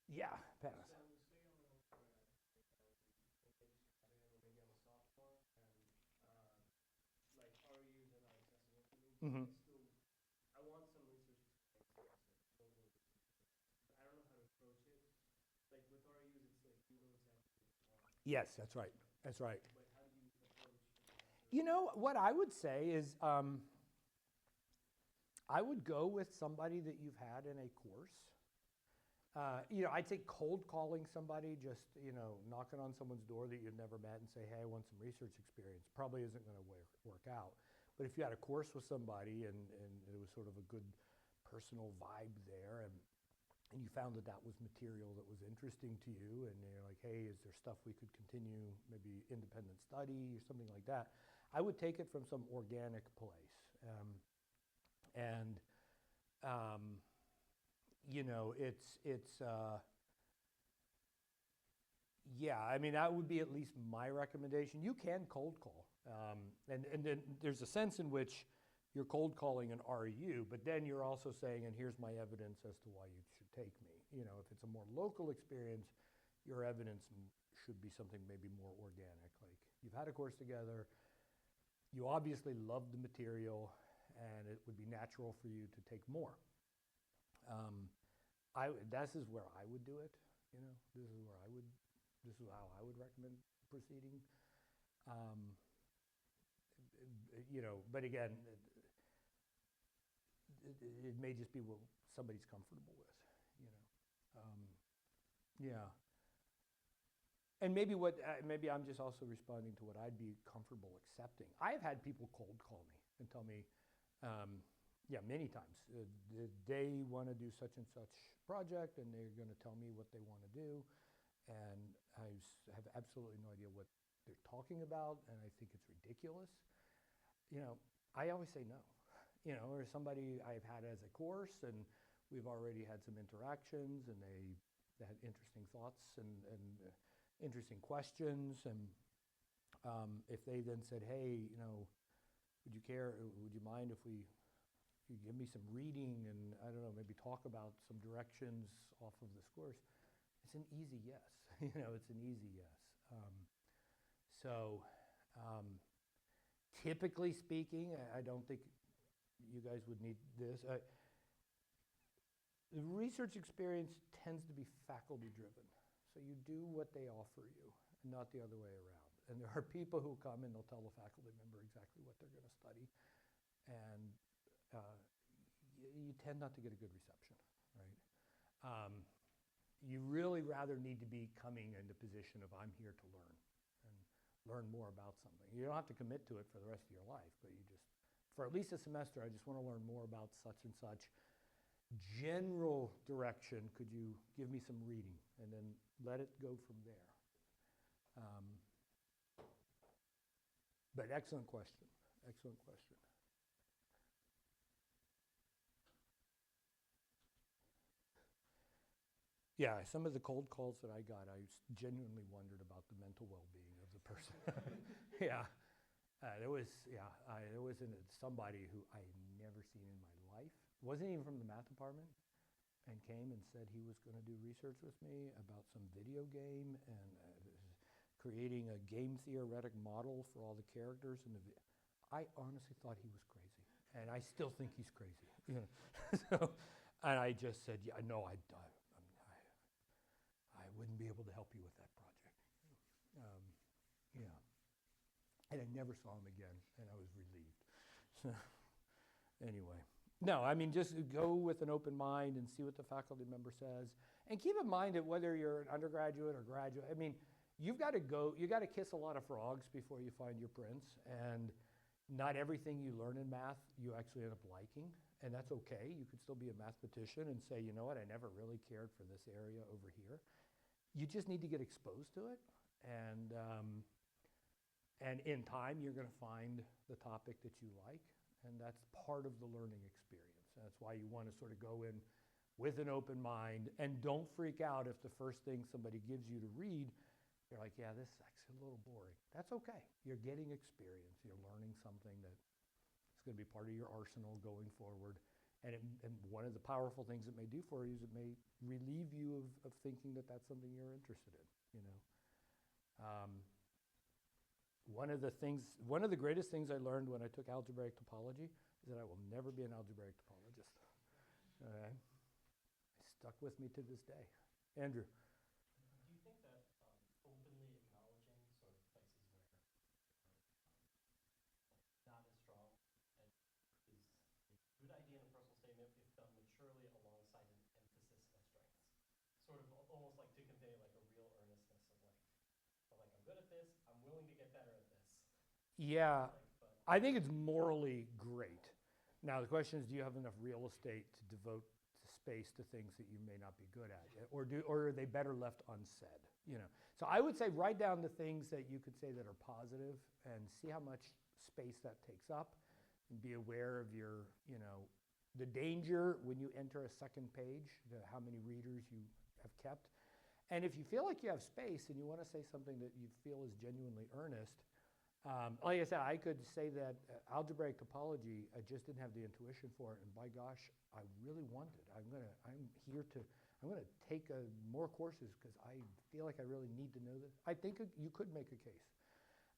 Yeah, pass. So say I'm an undergrad, maybe I'm a sophomore, and like REUs are not accessible to me. Mm-hmm. I want some research experience, like global research experience. But I don't know how to approach it. Like with REUs, it's like you go exactly what you want. Yes, that's right. That's right. But how do you approach What I would say is, I would go with somebody that you've had in a course You know, I'd say cold calling somebody, just, you know, knocking on someone's door that you've never met and say, hey, I want some research experience, probably isn't going to work out. But if you had a course with somebody and it was sort of a good personal vibe there, and you found that that was material that was interesting to you, and you're like, hey, is there stuff we could continue, maybe independent study or something like that, I would take it from some organic place. You know, yeah, I mean, that would be at least my recommendation. You can cold call. And then there's a sense in which you're cold calling an REU, but then you're also saying, and here's my evidence as to why you should take me. You know, if it's a more local experience, your evidence should be something maybe more organic. Like, you've had a course together, you obviously love the material, and it would be natural for you to take more. This is where I would do it. You know, this is how I would recommend proceeding. You know, but again, it may just be what somebody's comfortable with, you know. Yeah. And maybe maybe I'm just also responding to what I'd be comfortable accepting. I've had people cold call me and tell me, yeah, many times, they want to do such and such project, and they're going to tell me what they want to do, and I have absolutely no idea what they're talking about, and I think it's ridiculous. You know, I always say no. You know, or somebody I've had as a course, and we've already had some interactions, and they had interesting thoughts and interesting questions, and if they then said, hey, you know, would you mind if you give me some reading and, I don't know, maybe talk about some directions off of this course, it's an easy yes. You know, it's an easy yes. Typically speaking, I don't think you guys would need this. The research experience tends to be faculty driven. So you do what they offer you, not the other way around. And there are people who come and they'll tell a faculty member exactly what they're going to study. And you tend not to get a good reception, right? You really rather need to be coming in the position of, I'm here to learn and learn more about something. You don't have to commit to it for the rest of your life, but you just, for at least a semester, I just want to learn more about such and such. General direction, could you give me some reading, and then let it go from there. But excellent question, excellent question. Yeah, some of the cold calls that I got, I genuinely wondered about the mental well-being of the person. Yeah, there was somebody who I had never seen in my life. Wasn't even from the math department, and came and said he was going to do research with me about some video game and creating a game theoretic model for all the characters in the video. I honestly thought he was crazy, and I still think he's crazy. You know? And I just said, yeah, no, I wouldn't be able to help you with that project. Yeah. And I never saw him again, and I was relieved. So anyway. No, I mean, just go with an open mind and see what the faculty member says. And keep in mind that whether you're an undergraduate or graduate, I mean, you got to kiss a lot of frogs before you find your prince. And not everything you learn in math, you actually end up liking. And that's okay. You could still be a mathematician and say, you know what, I never really cared for this area over here. You just need to get exposed to it. And in time, you're going to find the topic that you like. And that's part of the learning experience. That's why you want to sort of go in with an open mind, and don't freak out if the first thing somebody gives you to read, you're like, yeah, this is actually a little boring. That's okay. You're getting experience. You're learning something that is going to be part of your arsenal going forward. And one of the powerful things it may do for you is it may relieve you of thinking that that's something you're interested in, you know. One of the greatest things I learned when I took algebraic topology is that I will never be an algebraic topologist. It stuck with me to this day. Andrew. Do you think that openly acknowledging sort of places where not as strong and is a good idea in a personal statement if done maturely alongside an emphasis of strengths? Yeah, but I think it's morally great. Now, the question is, do you have enough real estate to devote space to things that you may not be good at? Or are they better left unsaid, you know? So I would say write down the things that you could say that are positive and see how much space that takes up, and be aware of your, you know, the danger when you enter a second page, how many readers you have kept. And if you feel like you have space and you want to say something that you feel is genuinely earnest, like I said, I could say that algebraic topology, I just didn't have the intuition for it, and by gosh, I really want it. I'm gonna take more courses because I feel like I really need to know this. I think you could make a case.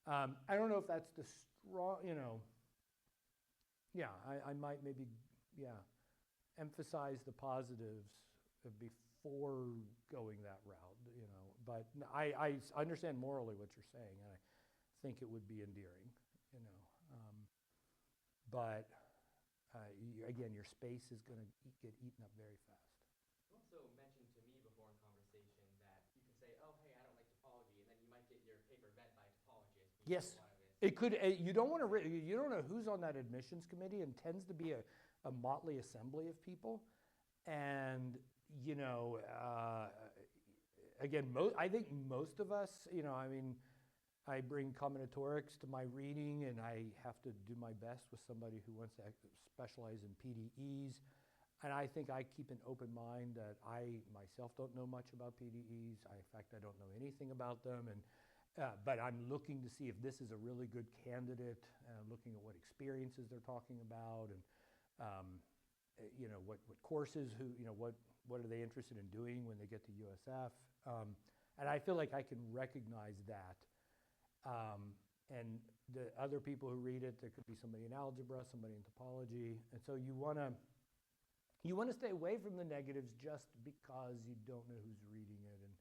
I don't know if that's the strong, you know. Yeah, I might maybe, yeah, emphasize the positives before going that route, you know. But I understand morally what you're saying, and I think it would be endearing, you know. But again, your space is going to get eaten up very fast. You also mentioned to me before in conversation that you can say, oh, hey, I don't like topology, and then you might get your paper read by a topologist because Yes, one of his. it could. You don't want to. You don't know who's on that admissions committee, and tends to be a motley assembly of people. And you know, again, I think most of us, you know, I mean, I bring combinatorics to my reading, and I have to do my best with somebody who wants to specialize in PDEs. And I think I keep an open mind that I myself don't know much about PDEs. In fact, I don't know anything about them. But I'm looking to see if this is a really good candidate, looking at what experiences they're talking about, and you know, what courses, you know, what are they interested in doing when they get to USF. And I feel like I can recognize that. And the other people who read it, there could be somebody in algebra, somebody in topology. And so you want to stay away from the negatives just because you don't know who's reading it. And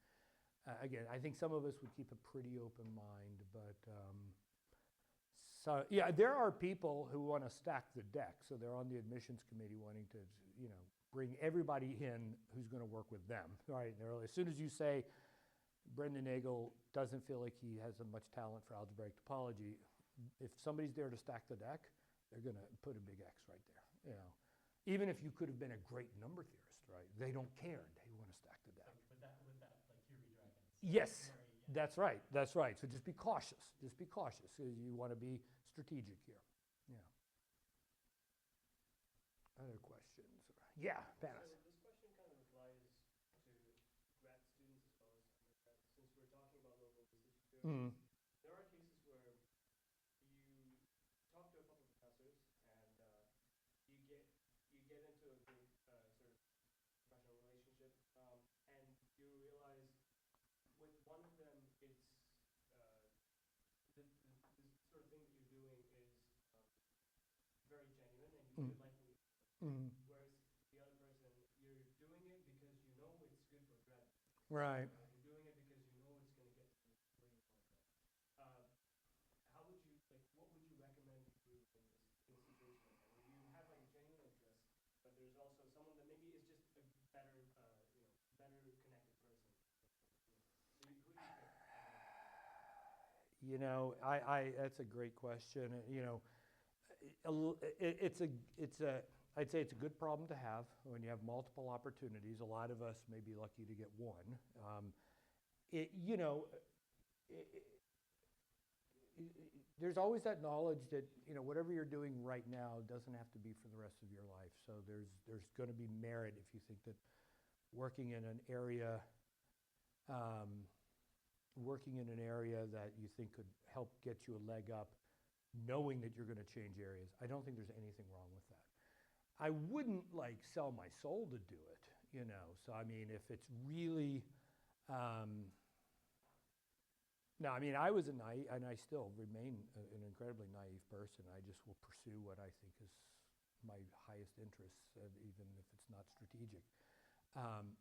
again, I think some of us would keep a pretty open mind, but so yeah, there are people who want to stack the deck. So they're on the admissions committee wanting to, you know, bring everybody in who's going to work with them, right? As soon as you say Brendan Nagle doesn't feel like he has much talent for algebraic topology, if somebody's there to stack the deck, they're going to put a big X right there, you know. Even if you could have been a great number theorist, right? They don't care. They want to stack the deck. like with that like Curie dragons. Yes, Very, yeah. that's right. That's right. So just be cautious. Just be cautious. You want to be strategic here. Yeah. Other questions? Yeah, Panos. So this question kind of applies to grad students as well as undergrad. Since we're talking about local research experience, there are cases where you talk to a couple of professors and you get into a good sort of professional relationship, and you realize with one of them, it's the sort of thing that you're doing is very genuine, and you really like what you're doing. Whereas the other person, you're doing it because you know it's good for grad. Right. You're doing it because you know it's going to get to where you want to go. How would you what would you recommend you do in a situation like that, where you have like a genuine interest, but there's also someone that maybe is just a better better connected person. So who do you pick? You know, that's a great question. You know, I'd say it's a good problem to have when you have multiple opportunities. A lot of us may be lucky to get one. You know, there's always that knowledge that, you know, whatever you're doing right now doesn't have to be for the rest of your life. So there's going to be merit if you think that working in an area that you think could help get you a leg up, knowing that you're going to change areas. I don't think there's anything wrong with that. I wouldn't like sell my soul to do it, you know. So I mean, if it's really, no, I mean, I was a naive, and I still remain an incredibly naive person. I just will pursue what I think is my highest interests, even if it's not strategic.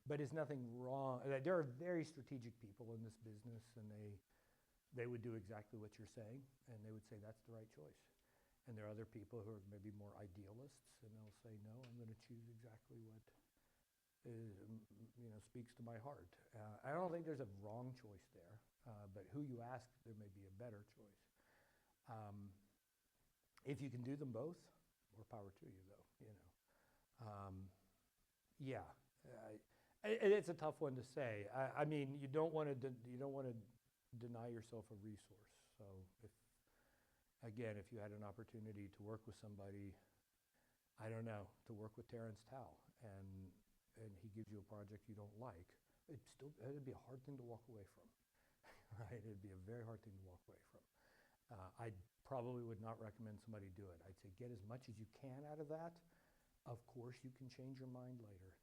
But there's nothing wrong. There are very strategic people in this business, and they would do exactly what you're saying, and they would say that's the right choice. And there are other people who are maybe more idealists, and they'll say, no, I'm going to choose exactly what speaks to my heart. I don't think there's a wrong choice there, but who you ask, there may be a better choice. If you can do them both, more power to you, though. Yeah, and it's a tough one to say. I mean, you don't want to deny yourself a resource. So if you had an opportunity to work with somebody, I don't know, to work with Terrence Tao, and he gives you a project you don't like, it'd be a hard thing to walk away from, right? It'd be a very hard thing to walk away from. I probably would not recommend somebody do it. I'd say get as much as you can out of that. Of course, you can change your mind later.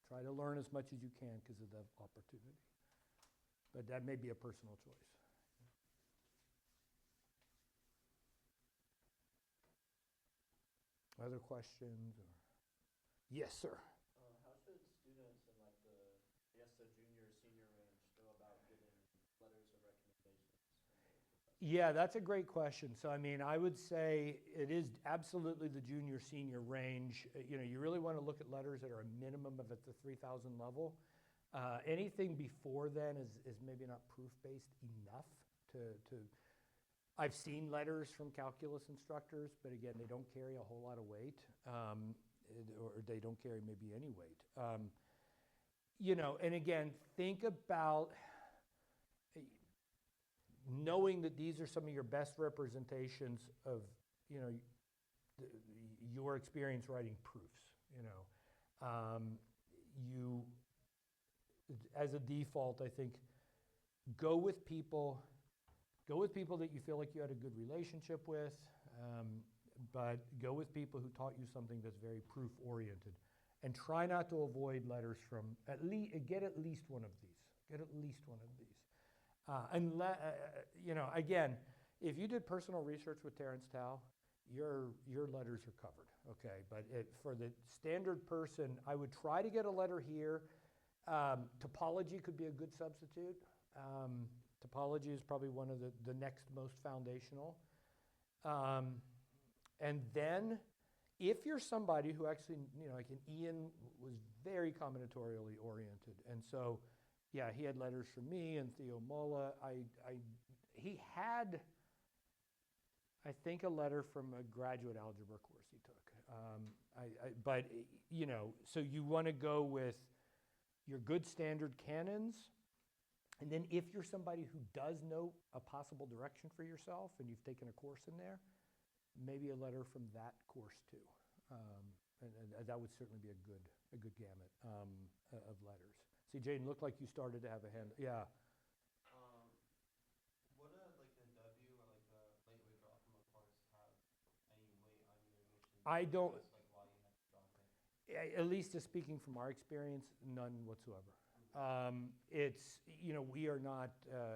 Try to learn as much as you can because of the opportunity. But that may be a personal choice. Other questions? Yes, sir. How should students in like the junior, senior range go about getting letters of recommendations from their professors? Yeah, that's a great question. So, I mean, I would say it is absolutely the junior, senior range. You really want to look at letters that are a minimum of at the 3,000 level. Anything before then is maybe not proof-based enough to I've seen letters from calculus instructors, but again, they don't carry a whole lot of weight, or they don't carry maybe any weight. And again, think about knowing that these are some of your best representations of, your experience writing proofs. You, as a default, I think, go with people that you feel like you had a good relationship with, but go with people who taught you something that's very proof-oriented. And try not to avoid letters from, get at least one of these. Get at least one of these. Again, if you did personal research with Terrence Tao, your letters are covered, okay? But for the standard person, I would try to get a letter here. Topology could be a good substitute. Topology is probably one of the next most foundational. And then, if you're somebody who actually, like an Ian was very combinatorially oriented, and so, yeah, he had letters from me and Theo Mola. He had, I think, a letter from a graduate algebra course he took. So you want to go with your good standard canons, and then if you're somebody who does know a possible direction for yourself and you've taken a course in there, maybe a letter from that course too. And that would certainly be a good gamut of letters. See, Jaden, looked like you started to have a hand. Yeah. Would like a W or like a late withdrawal from a course have any weight on your admission? I don't. Like why you had to drop it? At least just speaking from our experience, none whatsoever. It's, we are not,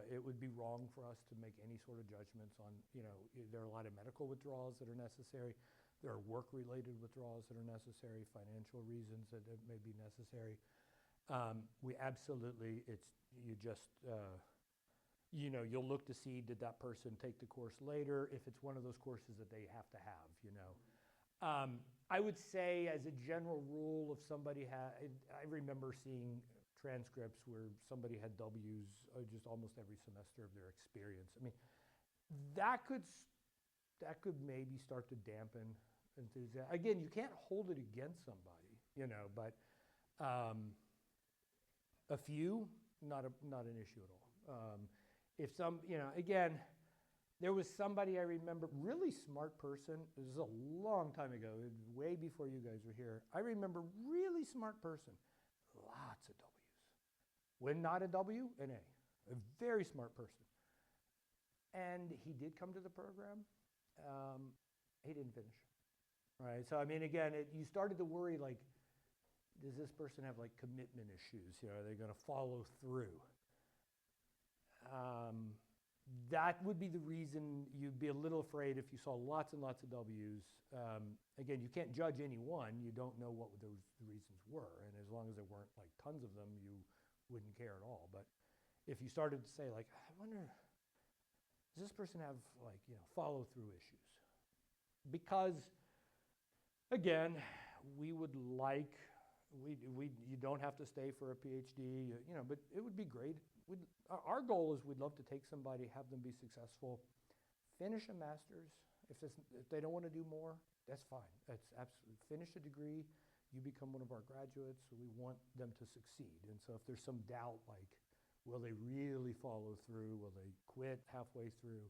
it would be wrong for us to make any sort of judgments on, there are a lot of medical withdrawals that are necessary. There are work-related withdrawals that are necessary, financial reasons that may be necessary. We absolutely, you'll look to see, did that person take the course later, if it's one of those courses that they have to have, I would say as a general rule, if somebody I remember seeing transcripts where somebody had W's just almost every semester of their experience. I mean, that could maybe start to dampen enthusiasm. Again, you can't hold it against somebody, but a few, not an issue at all. If again, there was somebody I remember, really smart person. This is a long time ago, way before you guys were here. I remember really smart person, lots of W's. When not a W, an A. A very smart person. And he did come to the program. He didn't finish. Right? So, I mean, again, you started to worry, like, does this person have, like, commitment issues? Are they going to follow through? That would be the reason you'd be a little afraid if you saw lots and lots of W's. Again, you can't judge anyone. You don't know what those reasons were. And as long as there weren't, like, tons of them, you wouldn't care at all. But if you started to say, like, I wonder, does this person have, like, follow-through issues? Because, again, we would like, you don't have to stay for a PhD, but it would be great. Our goal is we'd love to take somebody, have them be successful, finish a master's. If they don't want to do more, that's fine. That's absolutely, finish a degree, you become one of our graduates, so we want them to succeed. And so if there's some doubt, like, will they really follow through? Will they quit halfway through?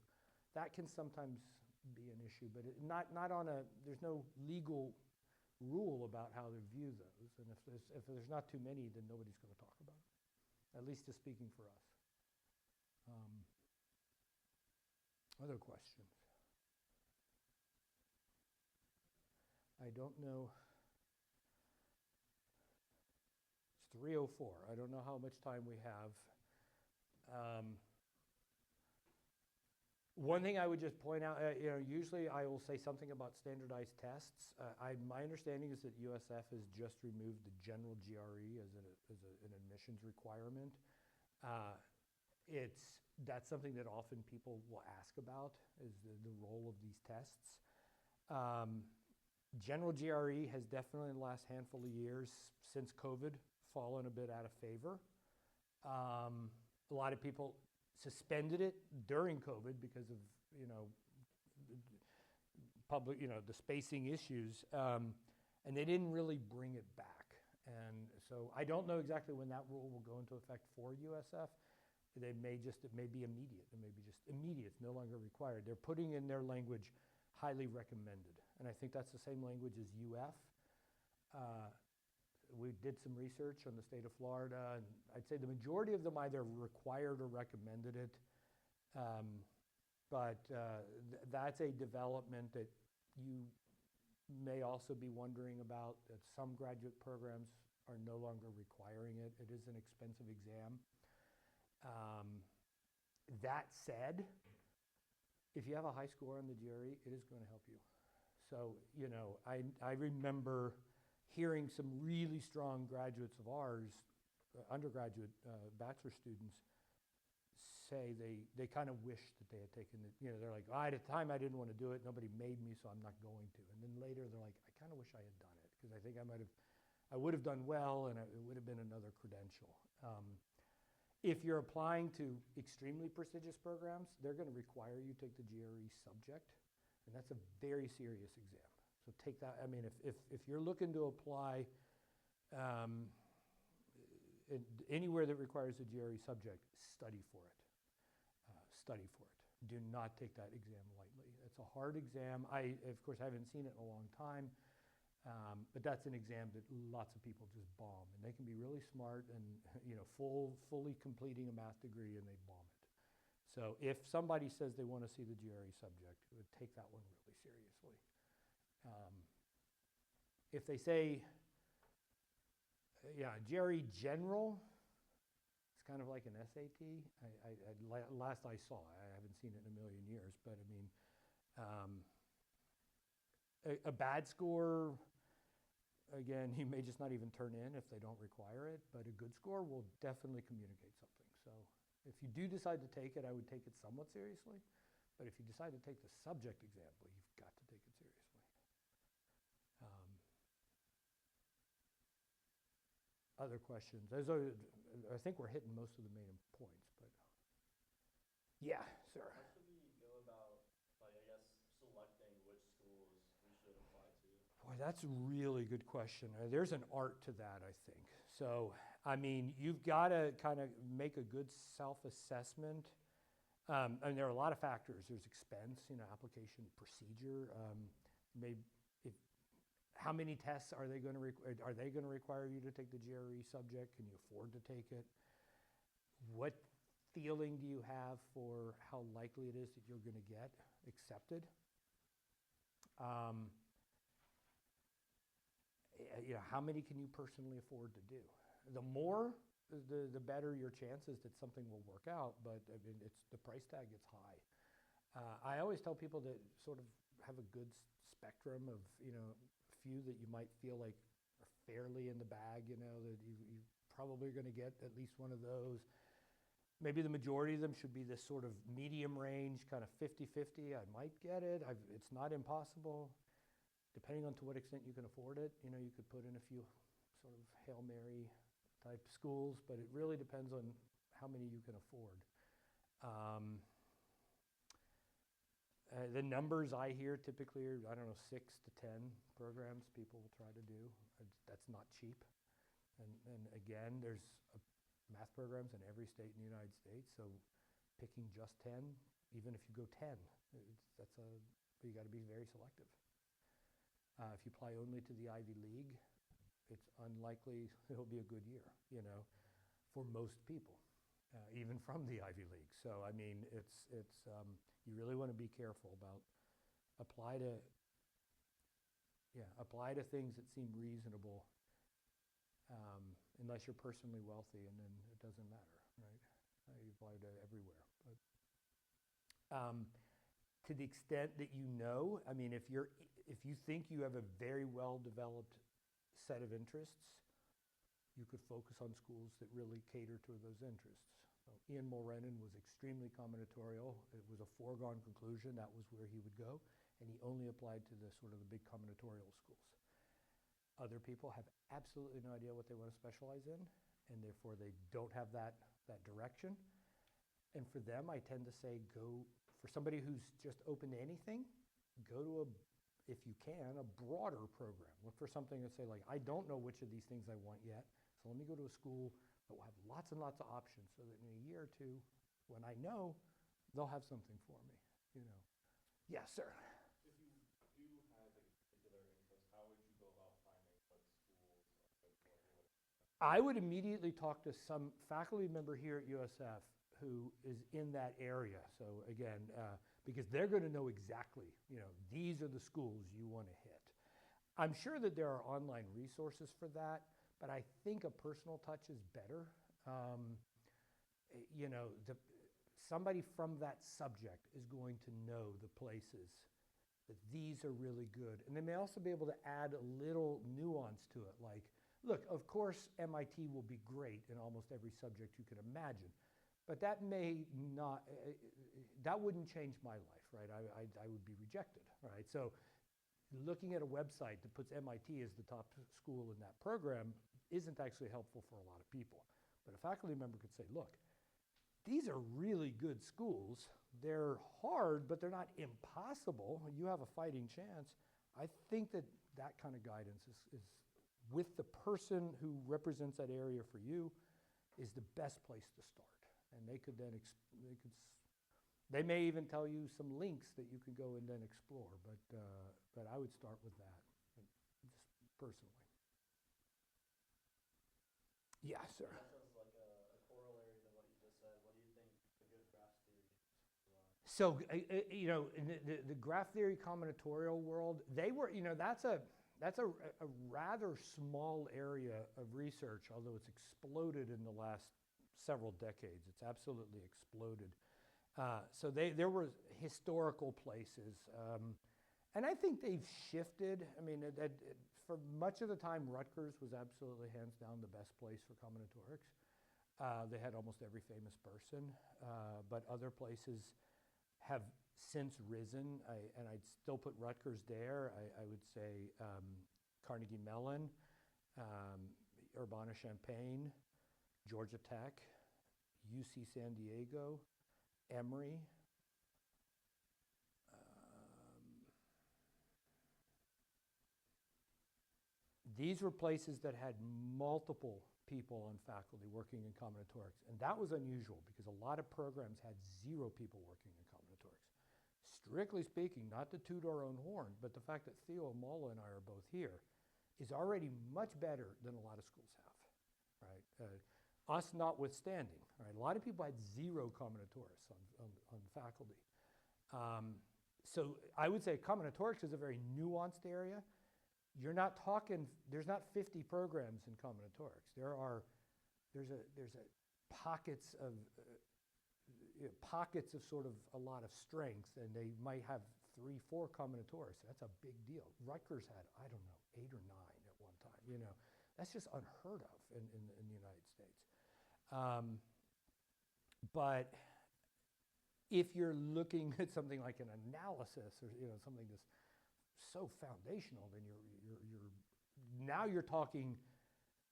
That can sometimes be an issue, but not on a, there's no legal rule about how to view those. And if there's not too many, then nobody's going to talk about it, at least just speaking for us. Other questions? I don't know. It's 3:04. I don't know how much time we have. One thing I would just point out, usually I will say something about standardized tests. My understanding is that USF has just removed the general GRE as an admissions requirement. That's something that often people will ask about, is the role of these tests. General GRE has definitely in the last handful of years since COVID fallen a bit out of favor. A lot of people suspended it during COVID because of, public, the spacing issues, and they didn't really bring it back. And so I don't know exactly when that rule will go into effect for USF. It may be immediate. It may be just immediate. It's no longer required. They're putting in their language highly recommended. And I think that's the same language as UF. We did some research on the state of Florida, and I'd say the majority of them either required or recommended it. But that's a development that you may also be wondering about, that some graduate programs are no longer requiring it. It is an expensive exam. That said, if you have a high score on the GRE, it is going to help you. So, I remember hearing some really strong graduates of ours, undergraduate bachelor students, say they kind of wish that they had taken it. They're like, at the time I didn't want to do it. Nobody made me, so I'm not going to. And then later they're like, I kind of wish I had done it, because I think I would have done well, and it would have been another credential. If you're applying to extremely prestigious programs, they're going to require you take the GRE subject, and that's a very serious exam. So take that. I mean, if you're looking to apply anywhere that requires a GRE subject, study for it. Study for it. Do not take that exam lightly. It's a hard exam. I, of course, haven't seen it in a long time, but that's an exam that lots of people just bomb, and they can be really smart and fully completing a math degree, and they bomb it. So if somebody says they want to see the GRE subject, take that one really seriously. If they say, GRE general, it's kind of like an SAT. Last I saw, I haven't seen it in a million years, but I mean, a bad score, again, you may just not even turn in if they don't require it, but a good score will definitely communicate something. So if you do decide to take it, I would take it somewhat seriously. But if you decide to take the subject example, you've got to take it seriously. Other questions? I think we're hitting most of the main points, but yeah, sir. How should we go about, selecting which schools we should apply to? Boy, that's a really good question. There's an art to that, I think. So, I mean, you've got to kind of make a good self-assessment. And there are a lot of factors. There's expense, application procedure. How many tests are they going to require you to take the GRE subject? Can you afford to take it? What feeling do you have for how likely it is that you're going to get accepted? How many can you personally afford to do? The more, the better your chances that something will work out, but I mean, the price tag gets high. I always tell people to sort of have a good spectrum of, few that you might feel like are fairly in the bag, that you probably are going to get at least one of those. Maybe the majority of them should be this sort of medium range, kind of 50-50. I might get it. It's not impossible. Depending on to what extent you can afford it, you could put in a few sort of Hail Mary type schools, but it really depends on how many you can afford. The numbers I hear typically are, I don't know, 6 to 10 programs people will try to do. That's not cheap. And again, there's math programs in every state in the United States, so picking just 10, even if you go 10, you got to be very selective. If you apply only to the Ivy League, it's unlikely it'll be a good year, for most people, even from the Ivy League. So, I mean, you really want to be careful about apply to things that seem reasonable, unless you're personally wealthy, and then it doesn't matter, right? You apply to everywhere. But to the extent that I mean, if you think you have a very well-developed set of interests, you could focus on schools that really cater to those interests. So Ian Mulrennan was extremely combinatorial. It was a foregone conclusion that was where he would go, and he only applied to the sort of the big combinatorial schools. Other people have absolutely no idea what they want to specialize in, and therefore they don't have that direction. And for them, I tend to say for somebody who's just open to anything, go to if you can, a broader program. Look for something that say, like, I don't know which of these things I want yet, so let me go to a school that will have lots and lots of options so that in a year or two, when I know, they'll have something for me, Yes, sir. If you do have a particular interest, how would you go about finding what schools are good for you? I would immediately talk to some faculty member here at USF who is in that area. So again, because they're going to know exactly, these are the schools you want to hit. I'm sure that there are online resources for that, but I think a personal touch is better. Somebody from that subject is going to know the places that these are really good. And they may also be able to add a little nuance to it. Like, look, of course, MIT will be great in almost every subject you can imagine, but that may not, that wouldn't change my life, right? I would be rejected, right? So looking at a website that puts MIT as the top school in that program isn't actually helpful for a lot of people. But a faculty member could say, look, these are really good schools. They're hard, but they're not impossible. You have a fighting chance. I think that kind of guidance is with the person who represents that area for you is the best place to start. And they could then, they may even tell you some links that you can go and then explore, but I would start with that, just personally. Yeah, sir. That sounds like a corollary to what you just said. What do you think the good graph theory are? So, in the graph theory combinatorial world, they were, that's a rather small area of research, although it's exploded in the last several decades. It's absolutely exploded. So there were historical places, and I think they've shifted. I mean, for much of the time, Rutgers was absolutely hands down the best place for combinatorics. They had almost every famous person, but other places have since risen, and I'd still put Rutgers there. I would say Carnegie Mellon, Urbana-Champaign, Georgia Tech, UC San Diego, Emory. These were places that had multiple people on faculty working in combinatorics, and that was unusual because a lot of programs had 0 people working in combinatorics. Strictly speaking, not to toot our own horn, but the fact that Theo Amola and I are both here is already much better than a lot of schools have, right? Us notwithstanding, right? A lot of people had 0 combinatorics on faculty. So I would say combinatorics is a very nuanced area. You're not talking, there's not 50 programs in combinatorics. There's a pockets of sort of a lot of strength, and they might have 3, 4 combinatorics. That's a big deal. Rutgers had, I don't know, 8 or 9 at one time, That's just unheard of in the United States. But if you're looking at something like an analysis or something that's so foundational, then you're talking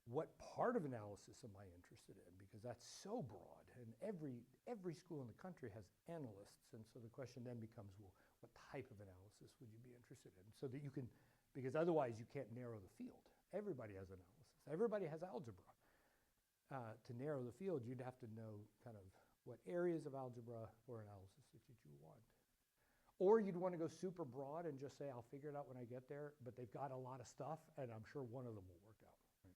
what part of analysis am I interested in? Because that's so broad, and every school in the country has analysts, and so the question then becomes, well, what type of analysis would you be interested in? So that you can, because otherwise you can't narrow the field. Everybody has analysis. Everybody has algebra. To narrow the field, you'd have to know kind of what areas of algebra or analysis that you want. Or you'd want to go super broad and just say, I'll figure it out when I get there, but they've got a lot of stuff, and I'm sure one of them will work out. Right?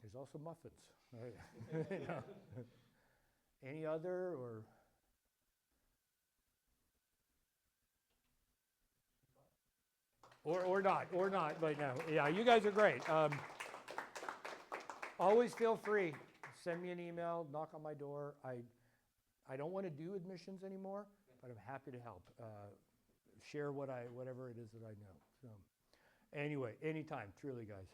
There's also muffins. Right? You know. Any other or? Or not, but no. Yeah, you guys are great. Always feel free. Send me an email, knock on my door. I don't want to do admissions anymore, but I'm happy to help. Share whatever it is that I know. So anyway, anytime, truly, guys.